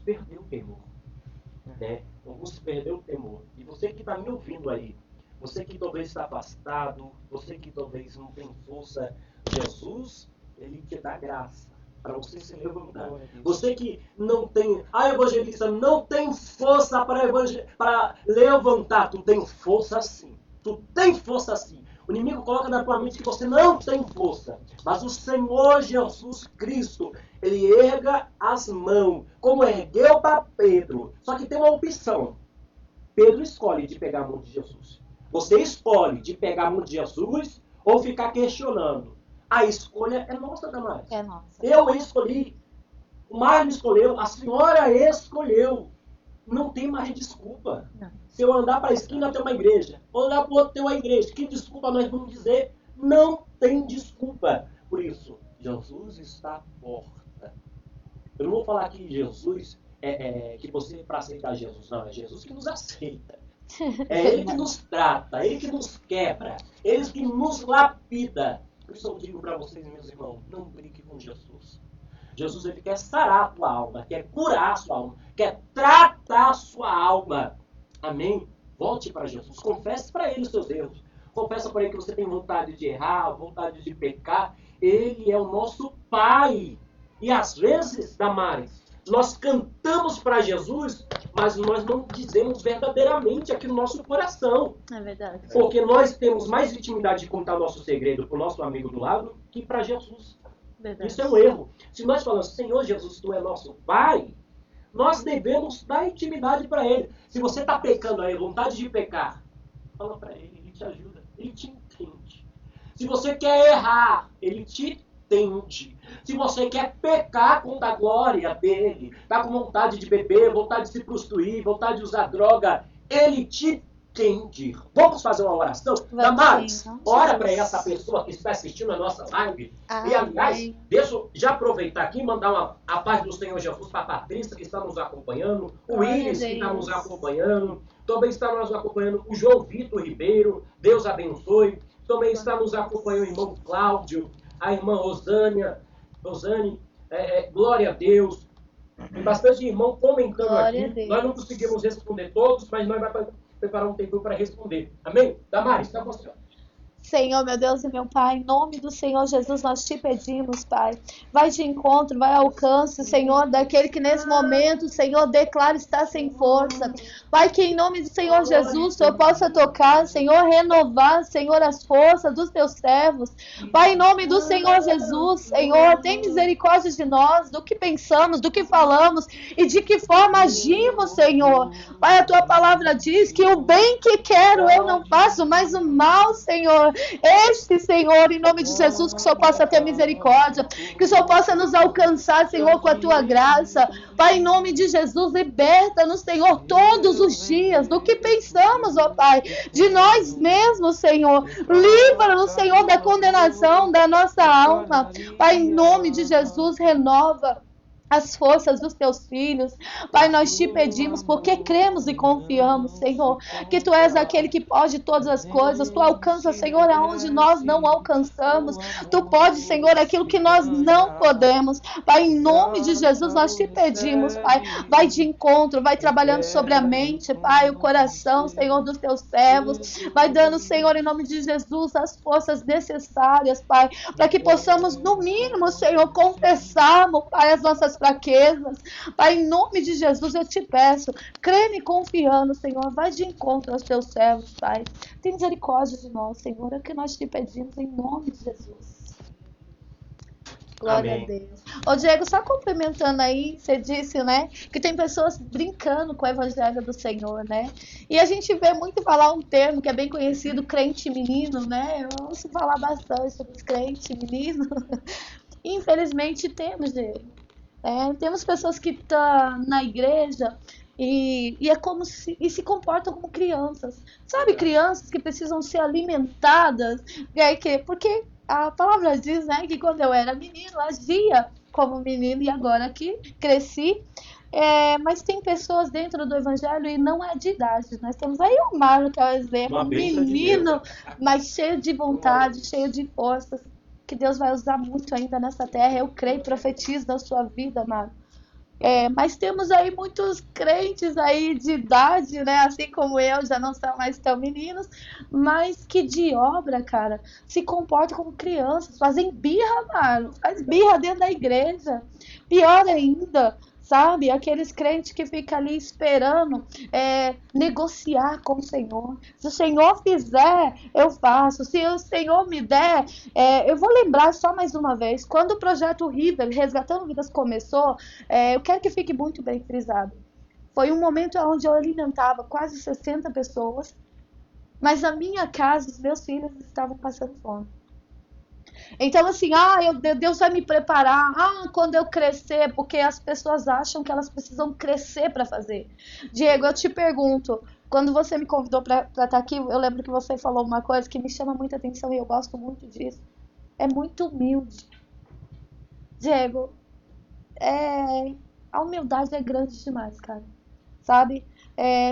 perderam o temor. Né? Alguns perderam o temor. E você que está me ouvindo aí, você que talvez está afastado, você que talvez não tem força, Jesus, ele te dá graça para você se levantar. Você que não tem, evangelista, não tem força para levantar. Tu tem força sim. Tu tem força sim. O inimigo coloca na tua mente que você não tem força. Mas o Senhor Jesus Cristo, ele erga as mãos, como ergueu para Pedro. Só que tem uma opção. Pedro escolhe de pegar a mão de Jesus. Você escolhe de pegar a mão de Jesus ou ficar questionando. A escolha é nossa, Damaris. É nossa. Eu escolhi. O Mário escolheu. A senhora escolheu. Não tem mais desculpa. Não. Se eu andar para a esquina, tem uma igreja. Andar para o outro, tem uma igreja. Que desculpa nós vamos dizer? Não tem desculpa. Por isso, Jesus está à porta. Eu não vou falar que Jesus que você para aceitar Jesus. Não, é Jesus que nos aceita. É Ele que nos trata, é Ele que nos quebra, é Ele que nos lapida. Por isso eu digo para vocês, meus irmãos, não brigue com Jesus. Jesus, ele quer sarar a tua alma, quer curar a sua alma, quer tratar a sua alma. Amém? Volte para Jesus, confesse para ele os seus erros. Confessa para ele que você tem vontade de errar, vontade de pecar. Ele é o nosso Pai. E às vezes, Damares, nós cantamos para Jesus, mas nós não dizemos verdadeiramente aqui no nosso coração. É verdade. Porque nós temos mais intimidade de contar nosso segredo para o nosso amigo do lado que para Jesus. Verdade. Isso é um erro. Se nós falamos, Senhor Jesus, Tu é nosso Pai, nós devemos dar intimidade para Ele. Se você está pecando aí, vontade de pecar, fala para Ele, Ele te ajuda, Ele te entende. Se você quer errar, Ele te entende. Se você quer pecar contra a glória dele, está com vontade de beber, vontade de se prostituir, vontade de usar droga, Ele te entende. Vamos fazer uma oração? Damares, ora para essa pessoa que está assistindo a nossa live. E, aliás, deixa eu já aproveitar aqui e mandar a paz do Senhor Jesus para a Patrícia, que está nos acompanhando, o Willis, que está nos acompanhando, também está nos acompanhando o João Vitor Ribeiro, Deus abençoe, também está nos acompanhando o irmão Cláudio, a irmã Rosane, glória a Deus. Tem bastante irmão comentando Glória aqui. Nós não conseguimos responder todos, mas nós vamos preparar um tempo para responder. Amém? Damares, está com você. Senhor, meu Deus e meu Pai, em nome do Senhor Jesus, nós te pedimos, Pai. Vai de encontro, vai ao alcance, Senhor, daquele que nesse momento, Senhor, declara estar sem força. Pai, que em nome do Senhor Jesus, o Senhor possa tocar, Senhor, renovar, Senhor, as forças dos teus servos. Pai, em nome do Senhor Jesus, Senhor, tem misericórdia de nós, do que pensamos, do que falamos e de que forma agimos, Senhor. Pai, a tua palavra diz que o bem que quero eu não faço, mas o mal, Senhor, este, Senhor, em nome de Jesus, que o Senhor possa ter misericórdia, que o Senhor possa nos alcançar, Senhor, com a tua graça. Pai, em nome de Jesus, liberta-nos, Senhor, todos os dias do que pensamos, ó Pai, de nós mesmos, Senhor. Livra-nos, Senhor, da condenação da nossa alma. Pai, em nome de Jesus, renova as forças dos teus filhos. Pai, nós te pedimos porque cremos e confiamos, Senhor, que tu és aquele que pode todas as coisas. Tu alcanças, Senhor, aonde nós não alcançamos. Tu podes, Senhor, aquilo que nós não podemos. Pai, em nome de Jesus, nós te pedimos, Pai, vai de encontro, vai trabalhando sobre a mente, Pai, o coração, Senhor, dos teus servos. Vai dando, Senhor, em nome de Jesus, as forças necessárias, Pai, para que possamos, no mínimo, Senhor, confessarmos, Pai, as nossas fraquezas. Pai, em nome de Jesus, eu te peço, creme confiando, Senhor, vai de encontro aos teus servos, Pai. Tem misericórdia de nós, Senhor, é o que nós te pedimos em nome de Jesus. Glória Amém. a Deus. Ô Diego, só complementando aí, você disse, né, que tem pessoas brincando com o evangelho do Senhor, né? E a gente vê muito falar um termo que é bem conhecido, crente menino, né? Eu ouço falar bastante sobre os crentes meninos. Infelizmente temos, Diego. Temos pessoas que estão na igreja e é como se comportam como crianças. Sabe, crianças que precisam ser alimentadas. Porque a palavra diz, né, que quando eu era menino, agia como menino e agora que cresci. Mas tem pessoas dentro do evangelho e não é de idade. Nós temos aí o Mário, que é o exemplo, um menino, mas cheio de vontade, cheio de forças, que Deus vai usar muito ainda nessa terra. Eu creio e profetizo na sua vida, Mário. Mas temos aí muitos crentes aí de idade, né? Assim como eu, já não são mais tão meninos, mas que de obra, cara, se comportam como crianças, fazem birra, Mário. Faz birra dentro da igreja. Pior ainda, sabe? Aqueles crentes que ficam ali esperando negociar com o Senhor. Se o Senhor fizer, eu faço. Se o Senhor me der, eu vou lembrar só mais uma vez. Quando o projeto River, Resgatando Vidas, começou, eu quero que fique muito bem frisado. Foi um momento onde eu alimentava quase 60 pessoas, mas na minha casa os meus filhos estavam passando fome. Então assim, Deus vai me preparar, quando eu crescer, porque as pessoas acham que elas precisam crescer para fazer. Diego, eu te pergunto, quando você me convidou para estar aqui, eu lembro que você falou uma coisa que me chama muita atenção e eu gosto muito disso. É muito humilde. Diego, a humildade é grande demais, cara. Sabe?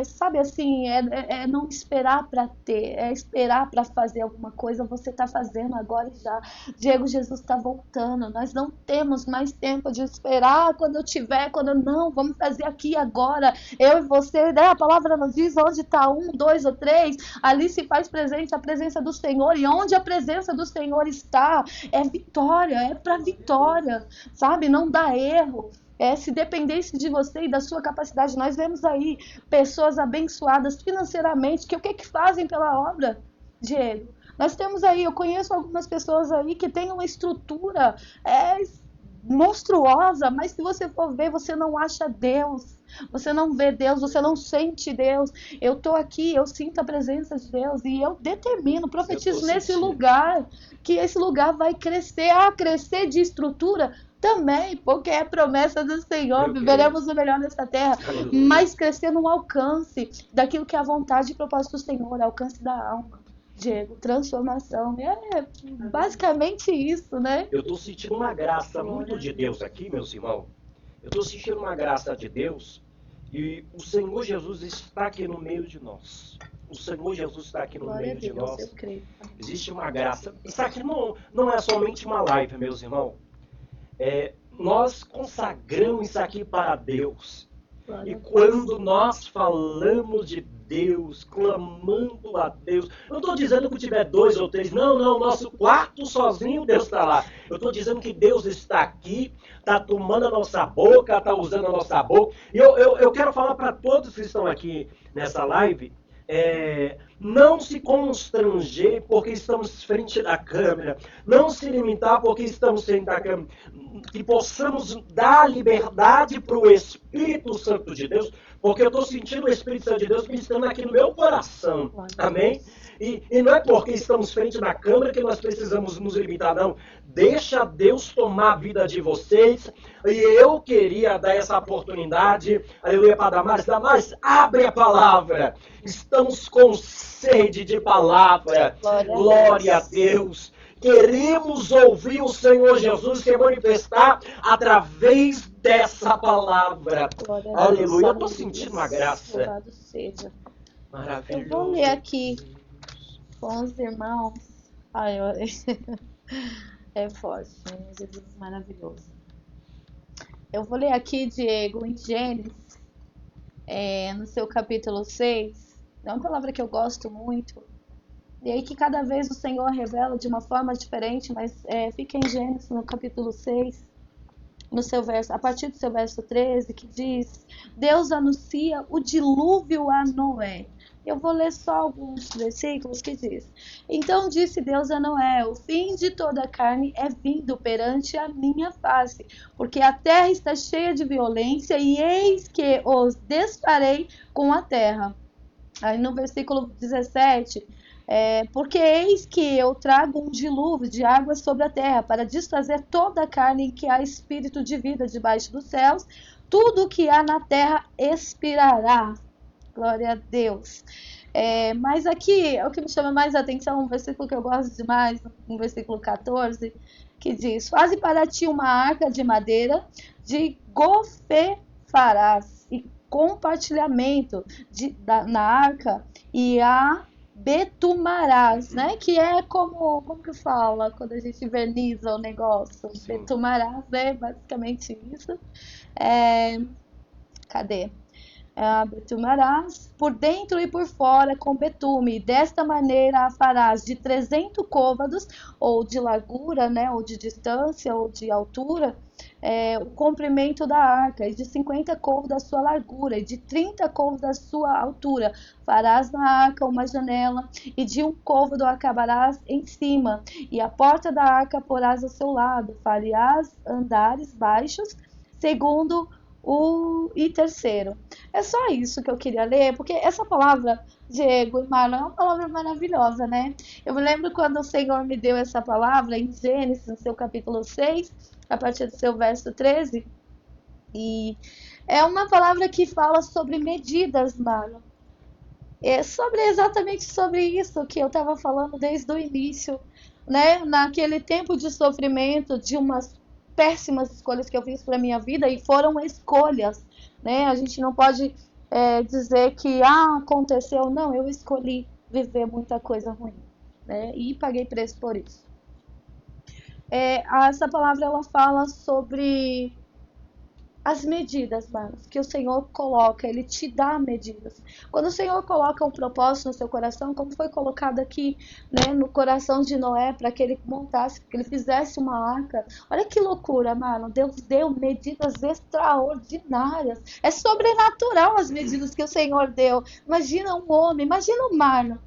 sabe assim, é não esperar para ter, é esperar para fazer alguma coisa. Você está fazendo agora e já. Diego, Jesus está voltando. Nós não temos mais tempo de esperar quando eu tiver, quando eu não. Vamos fazer aqui agora. Eu e você, né? A palavra nos diz onde está um, dois ou três. Ali se faz presente a presença do Senhor. E onde a presença do Senhor está, é vitória, é para vitória, sabe? Não dá erro. Se dependesse de você e da sua capacidade, nós vemos aí pessoas abençoadas financeiramente, que o que fazem pela obra, Diego? Nós temos aí, eu conheço algumas pessoas aí que têm uma estrutura monstruosa, mas se você for ver, você não acha Deus, você não vê Deus, você não sente Deus. Eu estou aqui, eu sinto a presença de Deus e eu determino, profetizo nesse lugar, que esse lugar vai crescer, crescer de estrutura também, porque é promessa do Senhor, viveremos o melhor nessa terra, mas crescer no alcance daquilo que é a vontade e propósito do Senhor, alcance da alma, Diego, transformação, basicamente isso, né? Eu estou sentindo uma graça muito de Deus aqui, meus irmãos, eu estou sentindo uma graça de Deus e o Senhor Jesus está aqui no meio de nós. O Senhor Jesus está aqui no meio de nós. Existe uma graça. Isso aqui não é somente uma live, meus irmãos. Nós consagramos isso aqui para Deus. E quando nós falamos de Deus, clamando a Deus, eu não estou dizendo que tiver 2 ou 3, não, nosso quarto sozinho Deus está lá. Eu estou dizendo que Deus está aqui, está tomando a nossa boca, está usando a nossa boca. E eu quero falar para todos que estão aqui nessa live, não se constranger porque estamos frente da câmera, não se limitar porque estamos frente da câmera, que possamos dar liberdade para o Espírito Santo de Deus, porque eu estou sentindo o Espírito Santo de Deus ministrando aqui no meu coração, amém? E não é porque estamos frente da câmera que nós precisamos nos limitar, não. Deixa Deus tomar a vida de vocês. E eu queria dar essa oportunidade, aleluia, para Damares, abre a palavra. Estamos com sede de palavra. Glória a Deus. Queremos ouvir o Senhor Jesus se manifestar através dessa palavra. Aleluia, eu estou sentindo uma graça. Louvado seja. Maravilhoso. Eu vou ler aqui com os irmãos. É forte, né? Jesus maravilhoso. Eu vou ler aqui, Diego, em Gênesis, no seu capítulo 6. É uma palavra que eu gosto muito. E aí que cada vez o Senhor revela de uma forma diferente, mas fica em Gênesis, no capítulo 6, no seu verso, a partir do seu verso 13, que diz: Deus anuncia o dilúvio a Noé. Eu vou ler só alguns versículos que diz: Então disse Deus a Noé: O fim de toda a carne é vindo perante a minha face, porque a terra está cheia de violência, e eis que os desfarei com a terra. Aí no versículo 17, porque eis que eu trago um dilúvio de água sobre a terra, para desfazer toda a carne em que há espírito de vida debaixo dos céus, tudo o que há na terra expirará. Glória a Deus. Mas aqui, o que me chama mais a atenção, um versículo que eu gosto demais, um versículo 14, que diz: Faze para ti uma arca de madeira, de gofe farás, e compartilhamento na arca, e a betumarás, né? Que é como que fala quando a gente verniza o negócio? Sim. Betumarás, né? Basicamente isso. Cadê? Betumarás por dentro e por fora com betume, e desta maneira a farás de 300 côvados, ou de largura, né, ou de distância, ou de altura, o comprimento da arca, e de 50 côvados da sua largura, e de 30 côvados da sua altura. Farás na arca uma janela, e de 1 côvado acabarás em cima, e a porta da arca porás ao seu lado. Farás andares baixos, segundo e terceiro. É só isso que eu queria ler, porque essa palavra, Diego e Marlon, é uma palavra maravilhosa, né? Eu me lembro quando o Senhor me deu essa palavra em Gênesis, no seu capítulo 6, a partir do seu verso 13, e é uma palavra que fala sobre medidas, Marlon. Exatamente sobre isso que eu estava falando desde o início, né? Naquele tempo de sofrimento, de umas péssimas escolhas que eu fiz para minha vida, e foram escolhas, né? A gente não pode dizer que aconteceu. Não, eu escolhi viver muita coisa ruim, né? E paguei preço por isso. Essa palavra ela fala sobre as medidas, manos, que o Senhor coloca, Ele te dá medidas. Quando o Senhor coloca um propósito no seu coração, como foi colocado aqui, né, no coração de Noé, para que ele montasse, que ele fizesse uma arca. Olha que loucura, mano. Deus deu medidas extraordinárias. É sobrenatural as medidas que o Senhor deu. Imagina um homem, imagina um Marlon.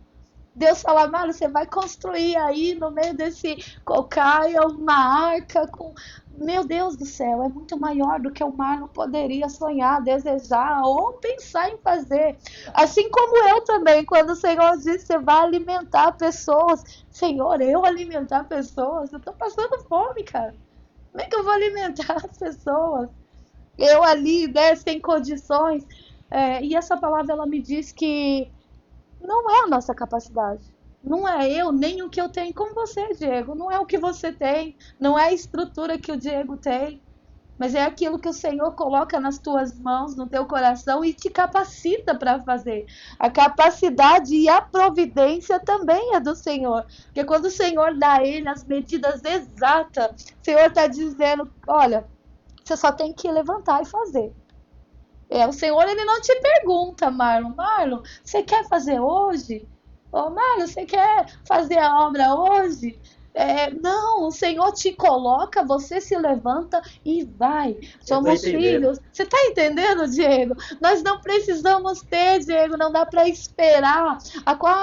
Deus fala, Marlon, você vai construir aí no meio desse cocaia uma arca com... Meu Deus do céu, é muito maior do que o Marlon poderia sonhar, desejar ou pensar em fazer. Assim como eu também, quando o Senhor disse, você vai alimentar pessoas. Senhor, eu alimentar pessoas? Eu tô passando fome, cara. Como é que eu vou alimentar as pessoas? Eu ali, né, sem condições. E essa palavra, ela me diz que não é a nossa capacidade. Não é eu, nem o que eu tenho como você, Diego. Não é o que você tem. Não é a estrutura que o Diego tem. Mas é aquilo que o Senhor coloca nas tuas mãos, no teu coração e te capacita para fazer. A capacidade e a providência também é do Senhor. Porque quando o Senhor dá a ele as medidas exatas, o Senhor está dizendo, olha, você só tem que levantar e fazer. O Senhor, ele não te pergunta, Marlon, você quer fazer hoje? Marlon, você quer fazer a obra hoje? Não, o Senhor te coloca, você se levanta e vai. Somos filhos. Você está entendendo, Diego? Nós não precisamos ter, Diego, não dá para esperar.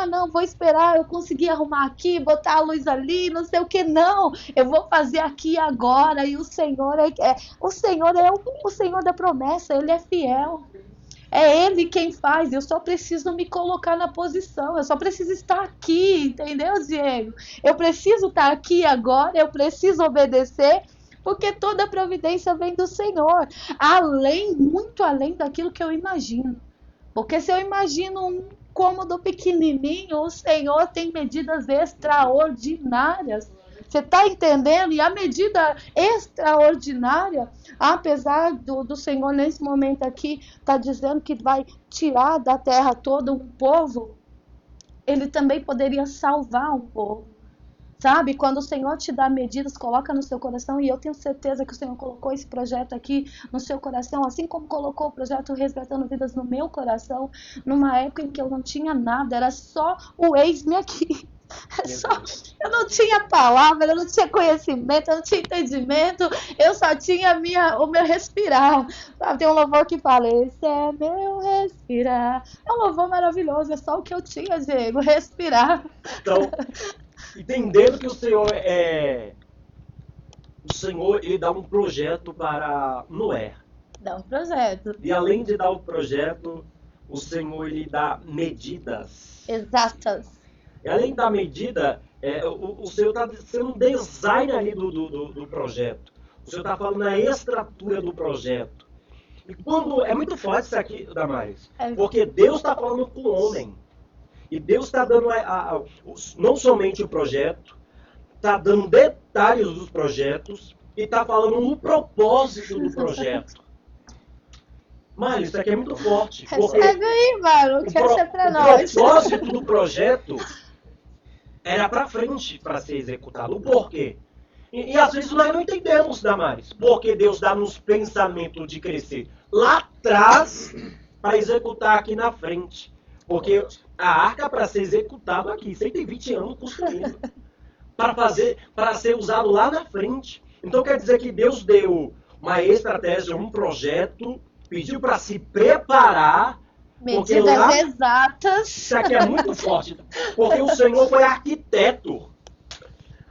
Não, vou esperar, eu consegui arrumar aqui, botar a luz ali, não sei o que, não. Eu vou fazer aqui agora. E o Senhor o Senhor é o Senhor da promessa, Ele é fiel. É Ele quem faz, eu só preciso me colocar na posição, eu só preciso estar aqui, entendeu, Diego? Eu preciso estar aqui agora, eu preciso obedecer, porque toda a providência vem do Senhor, muito além daquilo que eu imagino. Porque se eu imagino um cômodo pequenininho, o Senhor tem medidas extraordinárias. Você está entendendo? E a medida extraordinária, apesar do Senhor nesse momento aqui, está dizendo que vai tirar da terra todo um povo, Ele também poderia salvar um povo. Sabe? Quando o Senhor te dá medidas, coloca no seu coração, e eu tenho certeza que o Senhor colocou esse projeto aqui no seu coração, assim como colocou o projeto Resgatando Vidas no meu coração, numa época em que eu não tinha nada, era só o eis-me aqui. Eu não tinha palavra, eu não tinha conhecimento, eu não tinha entendimento, eu só tinha o meu respirar. Sabe, tem um louvor que fala, esse é meu respirar. É um louvor maravilhoso, é só o que eu tinha, Diego, respirar. Então, entendendo que o Senhor ele dá um projeto para Noé. Dá um projeto. E além de dar o projeto, o Senhor ele dá medidas. Exatas. E além da medida, o Senhor está sendo um design ali do projeto. O Senhor está falando a estrutura do projeto. E quando é muito forte isso aqui, Damares, porque Deus está falando com o homem. E Deus está dando não somente o projeto, está dando detalhes dos projetos e está falando o propósito do projeto. Mano, isso aqui é muito forte. Recebe aí, mano. Quer ser pra nós. O propósito do projeto era para frente, para ser executado. O porquê? E às vezes nós não entendemos, Damares, porque Deus dá-nos pensamento de crescer lá atrás para executar aqui na frente. Porque a arca para ser executado aqui, 120 anos construindo, para ser usado lá na frente. Então quer dizer que Deus deu uma estratégia, um projeto, pediu para se preparar. Medidas exatas. Isso aqui é muito forte, porque o Senhor foi arquiteto.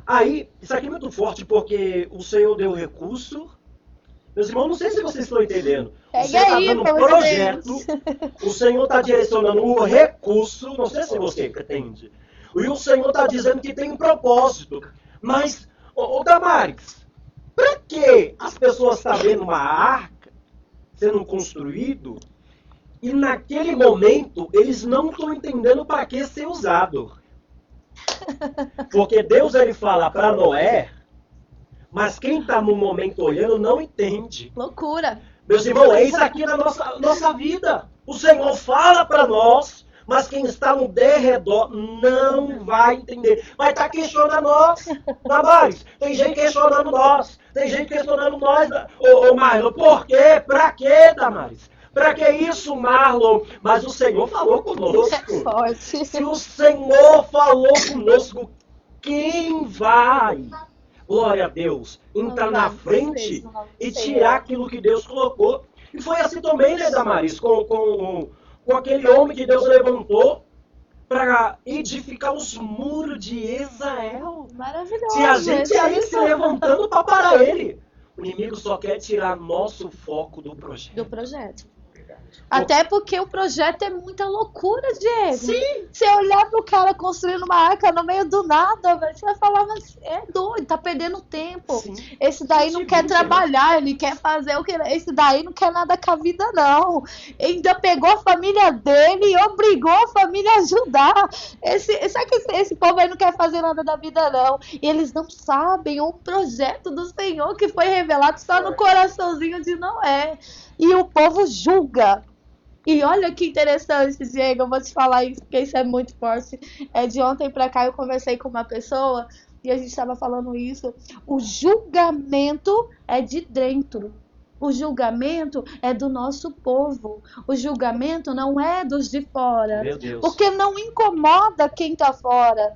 Aí, isso aqui é muito forte, porque o Senhor deu recurso. Meus irmãos, não sei se vocês estão entendendo. O Senhor está dando um projeto, o Senhor está direcionando o recurso, não sei se você entende. E o Senhor está dizendo que tem um propósito. Mas, Damares, para que as pessoas estão vendo uma arca sendo construído e naquele momento eles não estão entendendo para que ser usado? Porque Deus ele fala para Noé, mas quem está no momento olhando não entende. Loucura. Meus irmãos, é isso aqui na nossa vida. O Senhor fala para nós, mas quem está no derredor não vai entender. Vai estar questionando nós, Damares. Tem gente questionando nós. Tem gente questionando nós, ô Marlon. Por quê? Pra quê, Damares? Pra que isso, Marlon? Mas o Senhor falou conosco. É forte. Se o Senhor falou conosco, quem vai? Glória a Deus. Entrar na frente e tirar aquilo que Deus colocou. E foi assim também, né, Damaris? Com aquele homem que Deus levantou para edificar os muros de Israel. Maravilhoso. Se a gente aí se levantando para parar ele, o inimigo só quer tirar nosso foco do projeto. Do projeto. Até porque o projeto é muita loucura, Diego. Sim. Você olhar pro cara construindo uma arca no meio do nada, você vai falar, mas é doido, tá perdendo tempo. Sim. Esse daí não quer trabalhar, ele quer fazer o que. Esse daí não quer nada com a vida, não. Ainda pegou a família dele e obrigou a família a ajudar. Sabe que esse povo aí não quer fazer nada da vida, não. E eles não sabem o projeto do Senhor que foi revelado só no coraçãozinho de Noé. E o povo julga. E olha que interessante, Diego, eu vou te falar isso, porque isso é muito forte. De ontem pra cá eu conversei com uma pessoa e a gente estava falando isso. O julgamento é de dentro. O julgamento é do nosso povo. O julgamento não é dos de fora. Meu Deus. Porque não incomoda quem tá fora.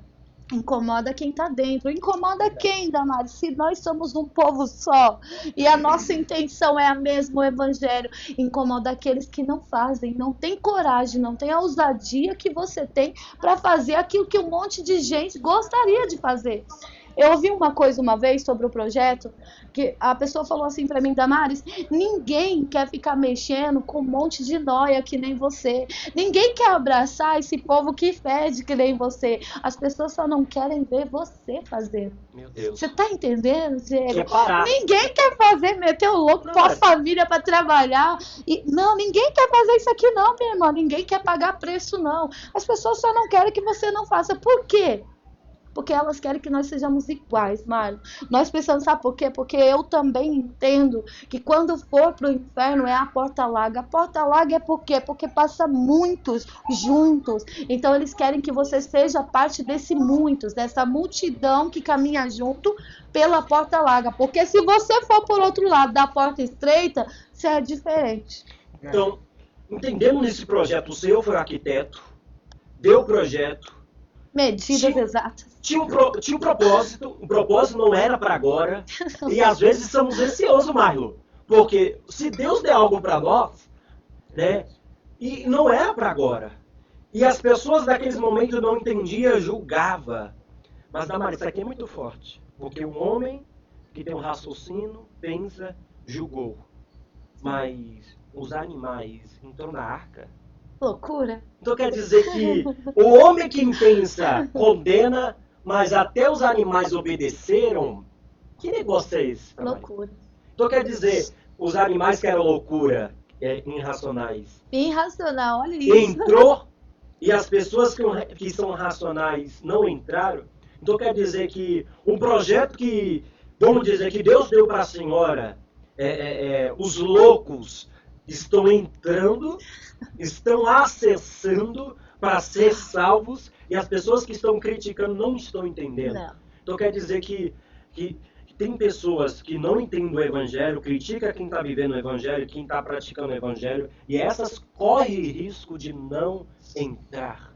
Incomoda quem tá dentro. Incomoda quem, Damares? Se nós somos um povo só e a nossa intenção é a mesma, o evangelho, incomoda aqueles que não fazem, não tem coragem, não tem a ousadia que você tem para fazer aquilo que um monte de gente gostaria de fazer. Eu ouvi uma coisa uma vez sobre o projeto, que a pessoa falou assim pra mim, Damares, ninguém quer ficar mexendo com um monte de nóia que nem você. Ninguém quer abraçar esse povo que fede que nem você. As pessoas só não querem ver você fazer. Meu Deus. Você tá entendendo, Diego? Quer parar. Ninguém quer fazer, meter o louco com a família pra trabalhar. Não, ninguém quer fazer isso aqui não, minha irmã. Ninguém quer pagar preço, não. As pessoas só não querem que você não faça. Por quê? Porque elas querem que nós sejamos iguais, Mário. Nós pensamos, sabe por quê? Porque eu também entendo que quando for pro inferno é a porta larga. A porta larga é por quê? Porque passa muitos juntos. Então eles querem que você seja parte desse muitos, dessa multidão que caminha junto pela porta larga. Porque se você for por outro lado da porta estreita, você é diferente. Então, entendendo nesse projeto, o Senhor foi o arquiteto, deu o projeto, Medidas exatas. tinha um propósito, o propósito não era para agora, e às vezes somos ansiosos, Marlon, porque se Deus der algo para nós, né, e não era para agora, e as pessoas daqueles momentos não entendiam, julgava, mas Damaris, isso aqui é muito forte, porque um homem que tem um raciocínio, pensa, julgou, mas os animais entrou na arca. Loucura. Então quer dizer que o homem que pensa condena, mas até os animais obedeceram. Que negócio é esse? Loucura. Então quer dizer, os animais que eram loucura, irracionais, Irracional, olha isso. entrou e as pessoas que são racionais não entraram. Então quer dizer que um projeto que, vamos dizer, que Deus deu para a senhora, os loucos estão entrando, estão acessando para ser salvos e as pessoas que estão criticando não estão entendendo. Não. Então quer dizer que tem pessoas que não entendem o evangelho, criticam quem está vivendo o evangelho, quem está praticando o evangelho, e essas correm risco de não entrar.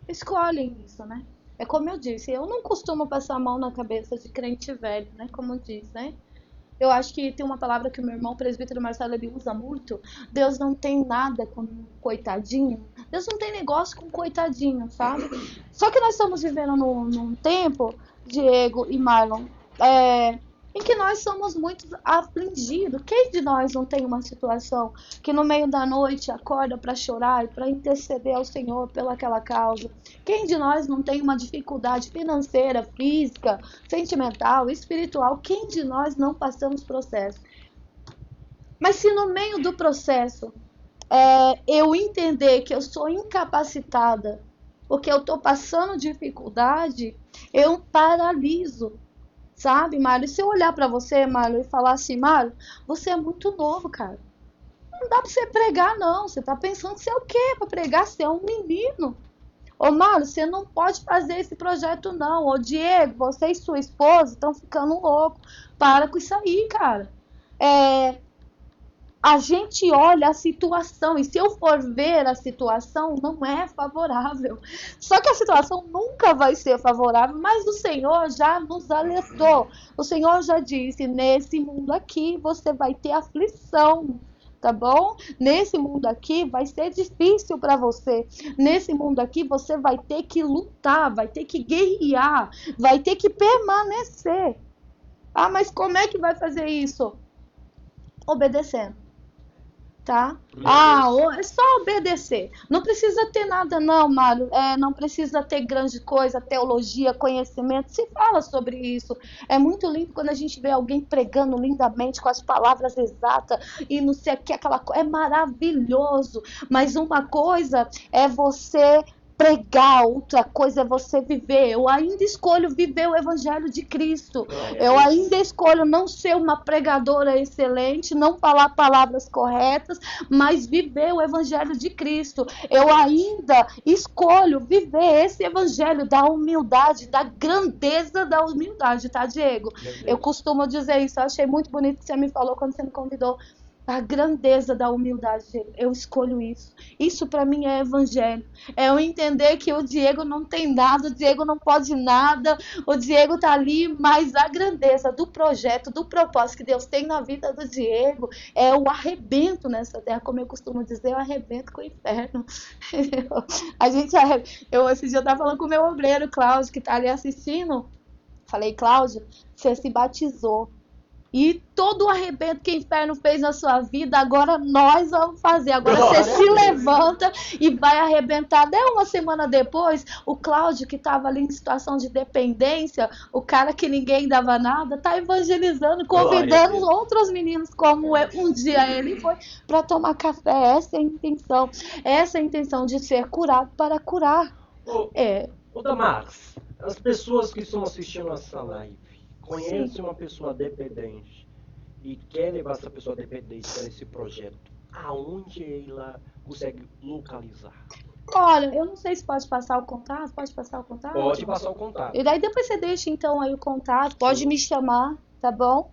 Escolhem isso, né? É como eu disse, eu não costumo passar a mão na cabeça de crente velho, né? Como diz, né? Eu acho que tem uma palavra que o meu irmão, o presbítero Marcelo, ele usa muito. Deus não tem nada com coitadinho. Deus não tem negócio com coitadinho, sabe? Só que nós estamos vivendo num tempo, Diego e Marlon, em que nós somos muito afligidos. Quem de nós não tem uma situação que no meio da noite acorda para chorar e para interceder ao Senhor pelaquela causa? Quem de nós não tem uma dificuldade financeira, física, sentimental, espiritual? Quem de nós não passamos processo? Mas se no meio do processo eu entender que eu sou incapacitada porque eu estou passando dificuldade, eu paraliso. Sabe, Mário? Se eu olhar pra você, Mário, e falar assim, Mário, você é muito novo, cara. Não dá pra você pregar, não. Você tá pensando que você é o quê? Pra pregar, você é um menino. Ô, Mário, você não pode fazer esse projeto, não. Ô, Diego, você e sua esposa estão ficando loucos. Para com isso aí, cara. A gente olha a situação, e se eu for ver a situação, não é favorável. Só que a situação nunca vai ser favorável, mas o Senhor já nos alertou. O Senhor já disse, nesse mundo aqui você vai ter aflição, tá bom? Nesse mundo aqui vai ser difícil para você. Nesse mundo aqui você vai ter que lutar, vai ter que guerrear, vai ter que permanecer. Ah, mas como é que vai fazer isso? Obedecendo. Tá? É só obedecer. Não precisa ter nada não, Mário. Não precisa ter grande coisa, teologia, conhecimento. Se fala sobre isso. É muito lindo quando a gente vê alguém pregando lindamente com as palavras exatas e não sei o que, aquela coisa. É maravilhoso. Mas uma coisa é você pregar, outra coisa é você viver. Eu ainda escolho viver o Evangelho de Cristo. Eu ainda escolho não ser uma pregadora excelente, não falar palavras corretas, mas viver o Evangelho de Cristo. Eu ainda escolho viver esse Evangelho da humildade, da grandeza da humildade, tá, Diego? Eu costumo dizer isso, eu achei muito bonito que você me falou quando você me convidou. A grandeza da humildade, eu escolho isso. Isso para mim é evangelho. É eu entender que o Diego não tem nada, o Diego não pode nada, o Diego tá ali, mas a grandeza do projeto, do propósito que Deus tem na vida do Diego é o arrebento nessa terra, como eu costumo dizer, eu arrebento com o inferno. Esse dia eu tava falando com o meu obreiro, Cláudio, que tá ali assistindo. Falei, Cláudio, você se batizou. E todo o arrebento que o inferno fez na sua vida, agora nós vamos fazer. Agora você se levanta e vai arrebentar. Daí uma semana depois, o Cláudio, que estava ali em situação de dependência, o cara que ninguém dava nada, está evangelizando, convidando outros meninos, como um dia ele foi, para tomar café. Essa é a intenção. Essa é a intenção de ser curado para curar. Ô Damares, as pessoas que estão assistindo essa live, conhece uma pessoa dependente e quer levar essa pessoa dependente para esse projeto, aonde ela consegue localizar? Olha, eu não sei se pode passar o contato. Pode passar o contato? Pode passar o contato. E daí depois você deixa então aí o contato, pode me chamar, tá bom?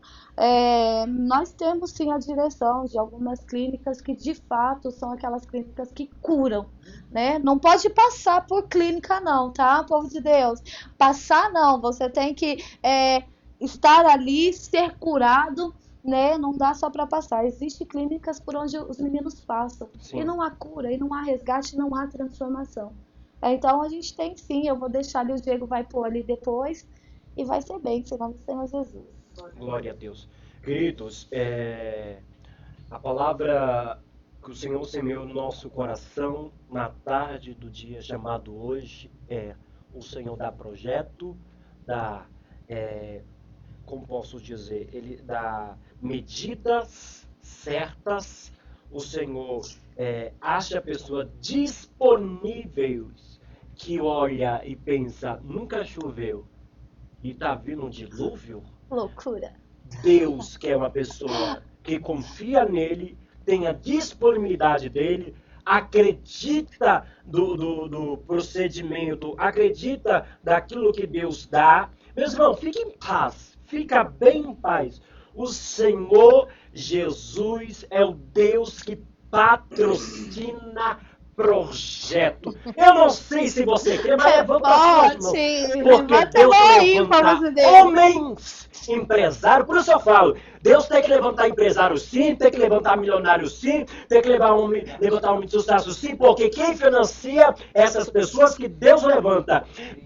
Nós temos sim a direção de algumas clínicas que de fato são aquelas clínicas que curam, né? Não pode passar por clínica não, tá, povo de Deus? Passar não, você tem que estar ali, ser curado, né? Não dá só para passar. Existem clínicas por onde os meninos passam. Sim. E não há cura, e não há resgate, não há transformação. Então a gente tem sim, eu vou deixar ali, o Diego vai pôr ali depois e vai ser bem, em nome do Senhor Jesus. Glória a Deus. Queridos, a palavra que o Senhor semeou no nosso coração na tarde do dia chamado hoje é: o Senhor dá projeto, dá, como posso dizer, Ele dá medidas certas, o Senhor acha pessoas disponíveis que olha e pensa, nunca choveu e está vindo um dilúvio. Loucura. Deus quer uma pessoa que confia nele, tem a disponibilidade dele, acredita do procedimento, acredita daquilo que Deus dá. Meus irmãos, fique em paz, fica bem em paz. O Senhor Jesus é o Deus que patrocina projeto. Eu não sei se você quer, mas levanta a sua mão. Porque Deus vai levantar homens empresários. Por isso eu falo, Deus tem que levantar empresários sim, tem que levantar milionários sim, tem que levantar homem de sucesso sim, porque quem financia essas pessoas que Deus levanta?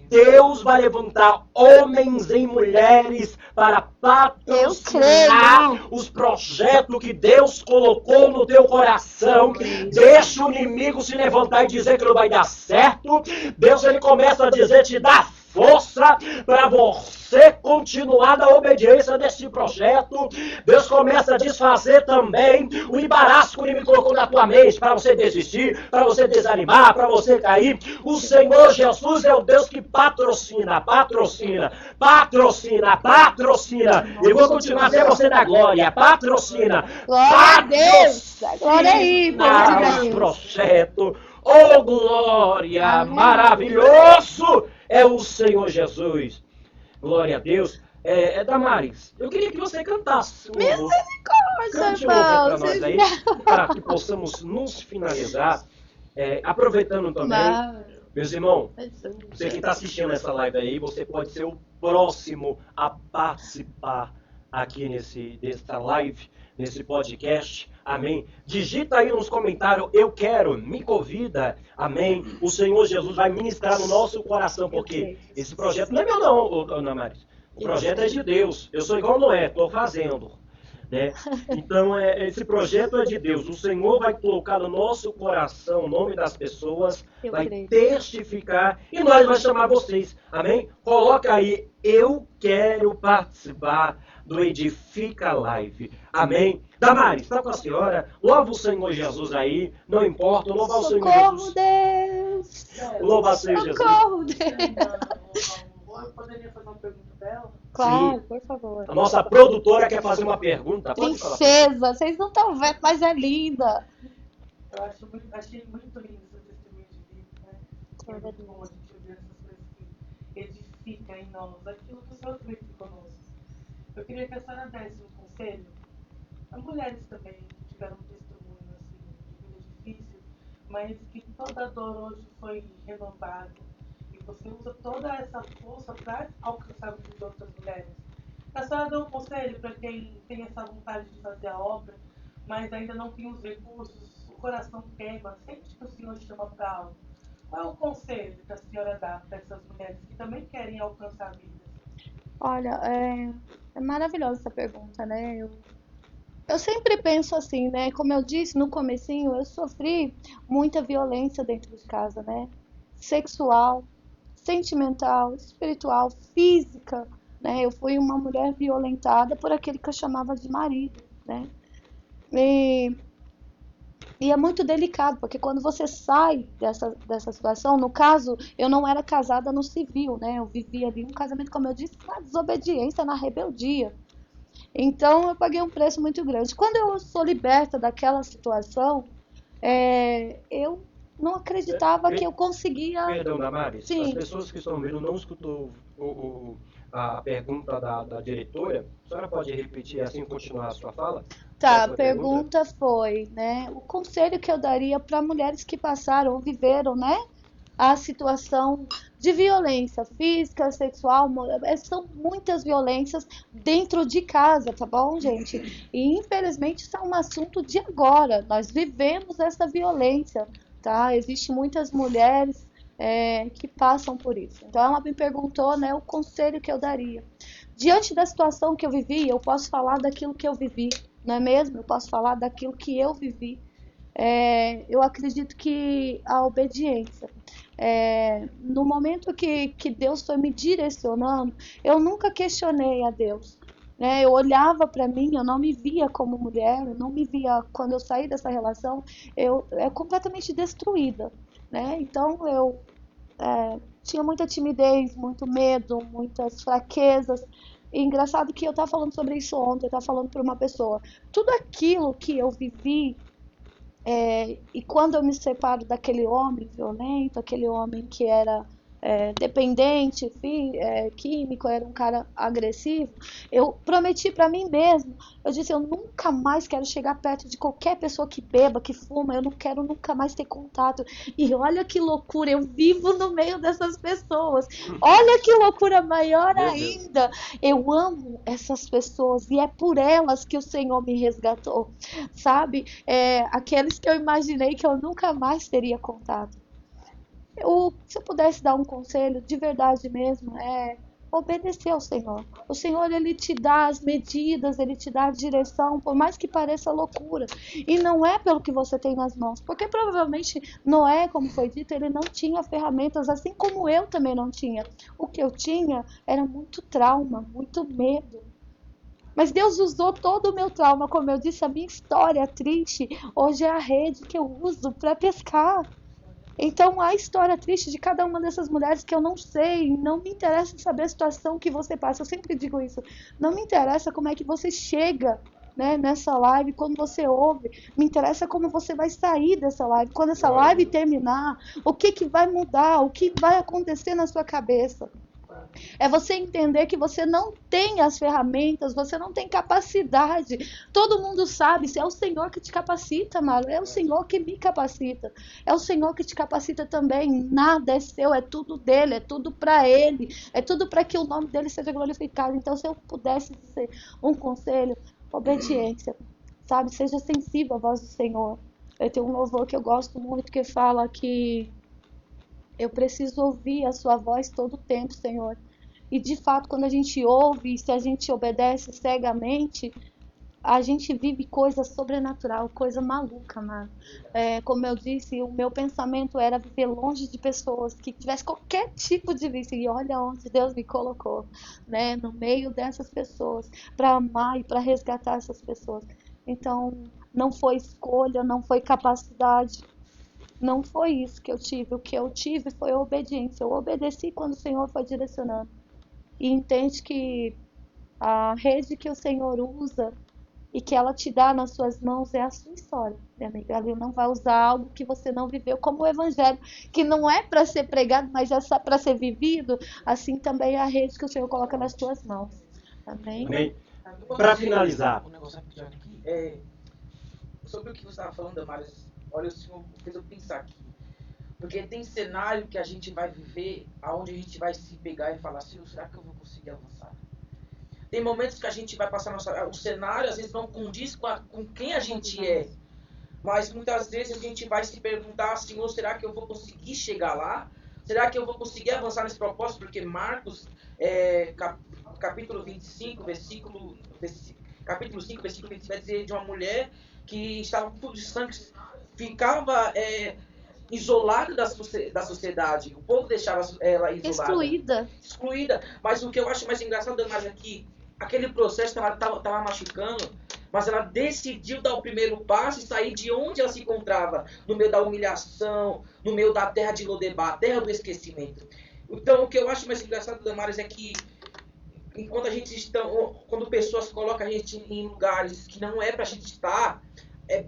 Deus vai levantar homens e mulheres para patrocinar os projetos que Deus colocou no teu coração. Deixa o inimigo se levantar e dizer que não vai dar certo. Deus, ele começa a dizer, te dá força para você continuar na obediência desse projeto. Deus começa a desfazer também o embaraço que o inimigo colocou na tua mente para você desistir, para você desanimar, para você cair. O Senhor Jesus é o Deus que patrocina. E vou continuar a ser você da glória. Patrocina. Glória a Deus. Glória aí, povo de Deus. Projeto. Oh, glória! Maravilhoso é o Senhor Jesus. Glória a Deus. Damares, eu queria que você cantasse um louvor. Cante um louvor para nós aí, para que possamos nos finalizar. Aproveitando também, meus irmãos, você que está assistindo essa live aí, você pode ser o próximo a participar aqui nessa live, nesse podcast, amém? Digita aí nos comentários, eu quero, me convida, amém? O Senhor Jesus vai ministrar no nosso coração, porque esse projeto não é meu não, Ana Maris. O projeto é de Deus. Eu sou igual Noé, estou fazendo. Né? Então, esse projeto é de Deus. O Senhor vai colocar no nosso coração o nome das pessoas, vai testificar e nós vamos chamar vocês. Amém? Coloca aí, eu quero participar do Edifica Live. Amém? Damares, está com a senhora? Louva o Senhor Jesus aí. Não importa, louva o Senhor Jesus. Deus! Louva o Senhor Jesus. Socorro, Deus! Eu poderia fazer uma pergunta dela? Claro, Sim. por favor. A nossa produtora quer fazer uma pergunta. Pode falar. Princesa, vocês não estão vendo, mas é linda. Eu achei muito lindo seu testemunho de vida, né? É muito bom a gente ouvir essas coisas que edificam em nós, aquilo que o Senhor fez conosco. Eu queria que a senhora desse um conselho a mulheres também que tiveram um testemunho assim, de vida difícil, mas que toda a dor hoje foi renovada. Você usa toda essa força para alcançar a vida de outras mulheres. A senhora dá um conselho para quem tem essa vontade de fazer a obra, mas ainda não tem os recursos, o coração queima, sente que o Senhor chama para algo. Qual é o conselho que a senhora dá para essas mulheres que também querem alcançar a vida? Olha, é maravilhosa essa pergunta, né? Eu sempre penso assim, né? Como eu disse no comecinho, eu sofri muita violência dentro de casa, né? Sexual, sentimental, espiritual, física, né? Eu fui uma mulher violentada por aquele que eu chamava de marido, né? E é muito delicado, porque quando você sai dessa situação, no caso, eu não era casada no civil, né? Eu vivia ali um casamento, como eu disse, na desobediência, na rebeldia. Então, eu paguei um preço muito grande. Quando eu sou liberta daquela situação, eu não acreditava que eu conseguia... Perdão, Damares, Sim. as pessoas que estão vendo não escutou a pergunta da diretora. A senhora pode repetir assim, continuar a sua fala? Tá, a pergunta foi, né, o conselho que eu daria para mulheres que passaram ou viveram, né, a situação de violência física, sexual, são muitas violências dentro de casa, tá bom, gente? E infelizmente isso é um assunto de agora, nós vivemos essa violência, tá? Existem muitas mulheres que passam por isso. Então ela me perguntou, né, o conselho que eu daria. Diante da situação que eu vivi, eu posso falar daquilo que eu vivi, não é mesmo? Eu posso falar daquilo que eu vivi. Eu acredito que a obediência, no momento que Deus foi me direcionando, eu nunca questionei a Deus, né? Eu olhava para mim, eu não me via como mulher, eu não me via, quando eu saí dessa relação, eu completamente destruída, né? Então eu tinha muita timidez, muito medo, muitas fraquezas. E engraçado que eu estava falando sobre isso ontem, eu estava falando para uma pessoa. Tudo aquilo que eu vivi, e quando eu me separo daquele homem violento, aquele homem que era dependente, químico, era um cara agressivo, eu prometi para mim mesmo, eu disse, eu nunca mais quero chegar perto de qualquer pessoa que beba, que fuma, eu não quero nunca mais ter contato. E olha que loucura, eu vivo no meio dessas pessoas, olha que loucura maior ainda, eu amo essas pessoas e é por elas que o Senhor me resgatou, sabe? Aqueles que eu imaginei que eu nunca mais teria contato. Se eu pudesse dar um conselho, de verdade mesmo, obedecer ao Senhor. O Senhor, Ele te dá as medidas, Ele te dá a direção, por mais que pareça loucura. E não é pelo que você tem nas mãos, porque provavelmente Noé, como foi dito, ele não tinha ferramentas, assim como eu também não tinha. O que eu tinha era muito trauma, muito medo. Mas Deus usou todo o meu trauma, como eu disse, a minha história triste, hoje é a rede que eu uso para pescar. Então, a história triste de cada uma dessas mulheres que eu não sei, não me interessa saber a situação que você passa, eu sempre digo isso, não me interessa como é que você chega, né, nessa live, quando você ouve, me interessa como você vai sair dessa live, quando essa live terminar, o que vai mudar, o que vai acontecer na sua cabeça. É você entender que você não tem as ferramentas, você não tem capacidade. Todo mundo sabe, é o Senhor que te capacita, Mário. É o Senhor que me capacita. É o Senhor que te capacita também. Nada é seu, é tudo dele, é tudo para ele. É tudo para que o nome dele seja glorificado. Então, se eu pudesse ser um conselho, obediência. Sabe, seja sensível à voz do Senhor. Eu tenho um louvor que eu gosto muito que fala que eu preciso ouvir a sua voz todo o tempo, Senhor. E de fato, quando a gente ouve, se a gente obedece cegamente, a gente vive coisa sobrenatural, coisa maluca, mano. Como eu disse, o meu pensamento era viver longe de pessoas que tivessem qualquer tipo de vício. E olha onde Deus me colocou, né? No meio dessas pessoas, para amar e para resgatar essas pessoas. Então, não foi escolha, não foi capacidade. Não foi isso que eu tive. O que eu tive foi a obediência. Eu obedeci quando o Senhor foi direcionando. E entende que a rede que o Senhor usa e que ela te dá nas suas mãos é a sua história, minha amiga. Ele não vai usar algo que você não viveu, como o evangelho, que não é para ser pregado, mas é para ser vivido. Assim também é a rede que o Senhor coloca nas suas mãos. Amém? Amém. Para finalizar, Um negócio rapidinho aqui. Sobre o que você estava falando, Damares, olha, o Senhor fez eu pensar aqui. Porque tem cenário que a gente vai viver, aonde a gente vai se pegar e falar, Senhor, será que eu vou conseguir avançar? Tem momentos que a gente vai passar o cenário, às vezes não condiz com quem a gente é. Mas muitas vezes a gente vai se perguntar, Senhor, será que eu vou conseguir chegar lá? Será que eu vou conseguir avançar nesse propósito? Porque Marcos, capítulo 25, capítulo 5, versículo 20, vai dizer de uma mulher que estava com fluxo de sangue, ficava isolada da sociedade. O povo deixava ela isolada. Excluída. Mas o que eu acho mais engraçado, Damares, aqui, aquele processo estava machucando, mas ela decidiu dar o primeiro passo e sair de onde ela se encontrava, no meio da humilhação, no meio da terra de Lodebar, terra do esquecimento. Então, o que eu acho mais engraçado, Damares, é que enquanto quando pessoas colocam a gente em lugares que não é pra gente estar,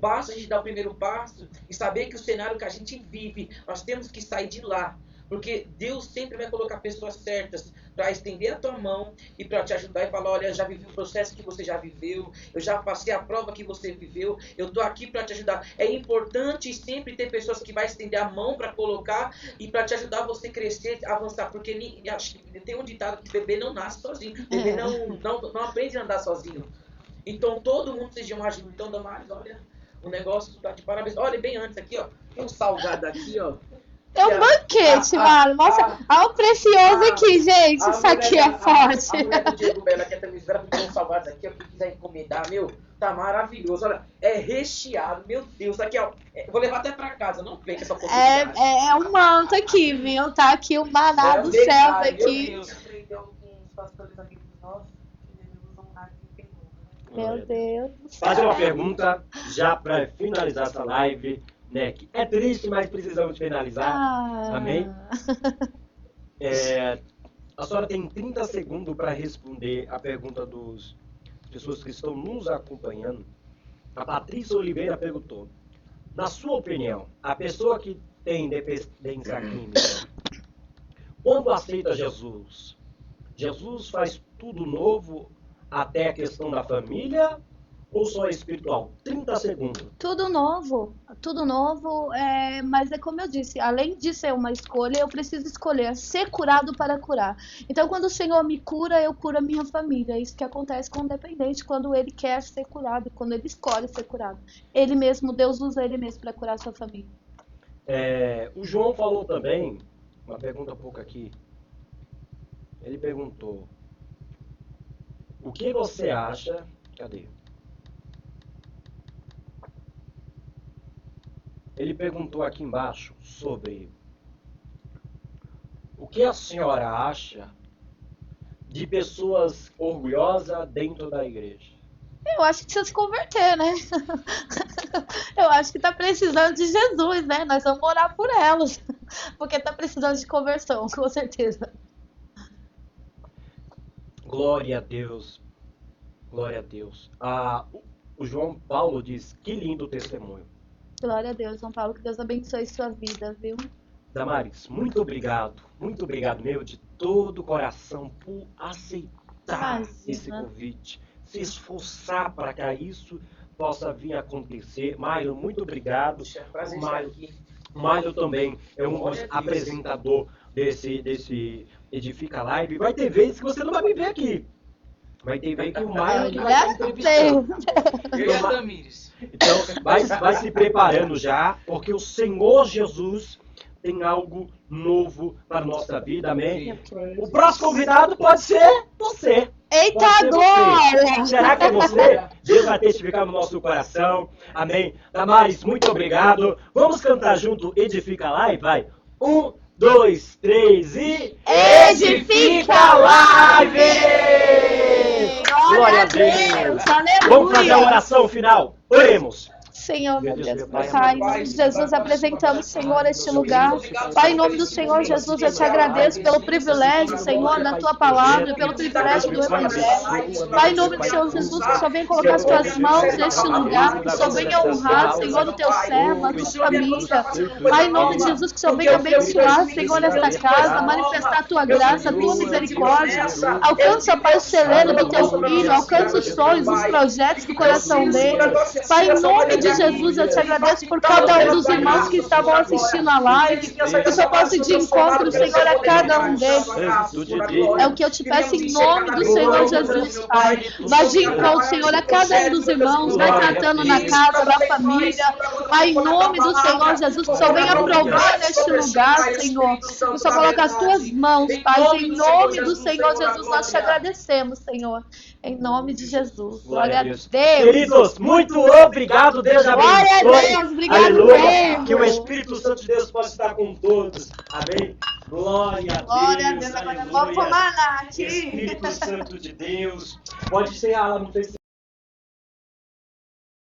basta a gente dar o primeiro passo e saber que o cenário que a gente vive, nós temos que sair de lá. Porque Deus sempre vai colocar pessoas certas para estender a tua mão e para te ajudar e falar, olha, eu já vivi o processo que você já viveu, eu já passei a prova que você viveu, eu estou aqui para te ajudar. É importante sempre ter pessoas que vão estender a mão para colocar e para te ajudar a você crescer, avançar. Porque tem um ditado que bebê não nasce sozinho, bebê não aprende a andar sozinho. Então todo mundo precisa de uma ajuda. Então, Damares, olha, o negócio está de parabéns. Olha, bem antes aqui, ó, tem um salgado aqui, ó. É um banquete, mano. Nossa, olha o precioso aqui, gente. Isso aqui é forte. A mulher do Diego Bela, que é também espera porque tem uns salgados aqui, ó, quem quiser encomendar, meu, tá maravilhoso. Olha, é recheado, meu Deus. Aqui, ó, vou levar até pra casa, não perca essa oportunidade. É um manto aqui, viu? Tá aqui o maná do céu aqui. Meu Deus. Fazer uma pergunta já para finalizar essa live. Né? É triste, mas precisamos finalizar. Amém? A senhora tem 30 segundos para responder a pergunta das pessoas que estão nos acompanhando. A Patrícia Oliveira perguntou: na sua opinião, a pessoa que tem dependência química, quando aceita Jesus, Jesus faz tudo novo até a questão da família? Ou só espiritual? 30 segundos. Tudo novo, mas é como eu disse, além de ser uma escolha, eu preciso escolher ser curado para curar. Então, quando o Senhor me cura, eu curo a minha família. É isso que acontece com o dependente, quando ele quer ser curado, quando ele escolhe ser curado. Ele mesmo, Deus usa ele mesmo para curar a sua família. O João falou também, uma pergunta um pouco aqui, Ele perguntou: o que você acha? Cadê? Ele perguntou aqui embaixo sobre o que a senhora acha de pessoas orgulhosas dentro da igreja. Eu acho que precisa se converter, né? Eu acho que tá precisando de Jesus, né? Nós vamos orar por elas. Porque tá precisando de conversão, com certeza. Glória a Deus. Glória a Deus. O João Paulo diz: que lindo testemunho. Glória a Deus, João Paulo. Que Deus abençoe sua vida, viu? Damaris, muito obrigado meu, de todo o coração, por aceitar esse convite, se esforçar para que isso possa vir a acontecer. Mário, muito obrigado. Mário também é um apresentador desse Edifica Live. Vai ter vezes que você não vai me ver aqui. Vai ter vezes que o Mário vai estar entrevistando. Então, vai se preparando já, porque o Senhor Jesus tem algo novo para a nossa vida, amém? O próximo convidado pode ser você. Eita, glória! Será que é você? Deus vai testificar no nosso coração, amém? Damaris, muito obrigado. Vamos cantar junto, Edifica Live, vai. 1, 2, 3 e... Edifica Live! Glória a Deus! Aleluia! Vamos fazer a oração final. Oremos. Senhor, meu Deus, Pai, em nome de Jesus, apresentamos, Senhor, este lugar. Pai, em nome do Senhor Jesus, eu te agradeço pelo privilégio, Senhor, da tua palavra, pelo privilégio do Evangelho. Pai, em nome do Senhor Jesus, que o Senhor venha colocar as tuas mãos neste lugar, que o Senhor venha honrar, Senhor, o teu servo, a tua família. Pai, em nome de Jesus, que o Senhor venha abençoar, Senhor, esta casa, manifestar a tua graça, a tua misericórdia. Alcança, Pai, o celeiro do teu filho, alcança os sonhos, os projetos do coração dele. Pai, em nome de Jesus, eu te agradeço por cada um dos irmãos que estavam assistindo a live, que o Senhor possa ir de encontro, Senhor, a cada um deles. É o que eu te peço em nome do Senhor Jesus, Pai. Vai de encontro, Senhor, a cada um dos irmãos, vai tratando na casa, na família. Pai, em nome do Senhor Jesus, que o Senhor venha provar neste lugar, Senhor. Que o Senhor coloque as tuas mãos, Pai. Em nome do Senhor Jesus, nós te agradecemos, Senhor. Em nome de Jesus. Glória a Deus. Queridos, muito obrigado. Deus abençoe. Glória a Deus. Obrigado, aleluia. Deus. Que o Espírito Santo de Deus possa estar com todos. Amém. Glória a Deus. Glória a Deus. Agora vamos tomar aqui. Espírito Santo de Deus. Pode ser, ela não tem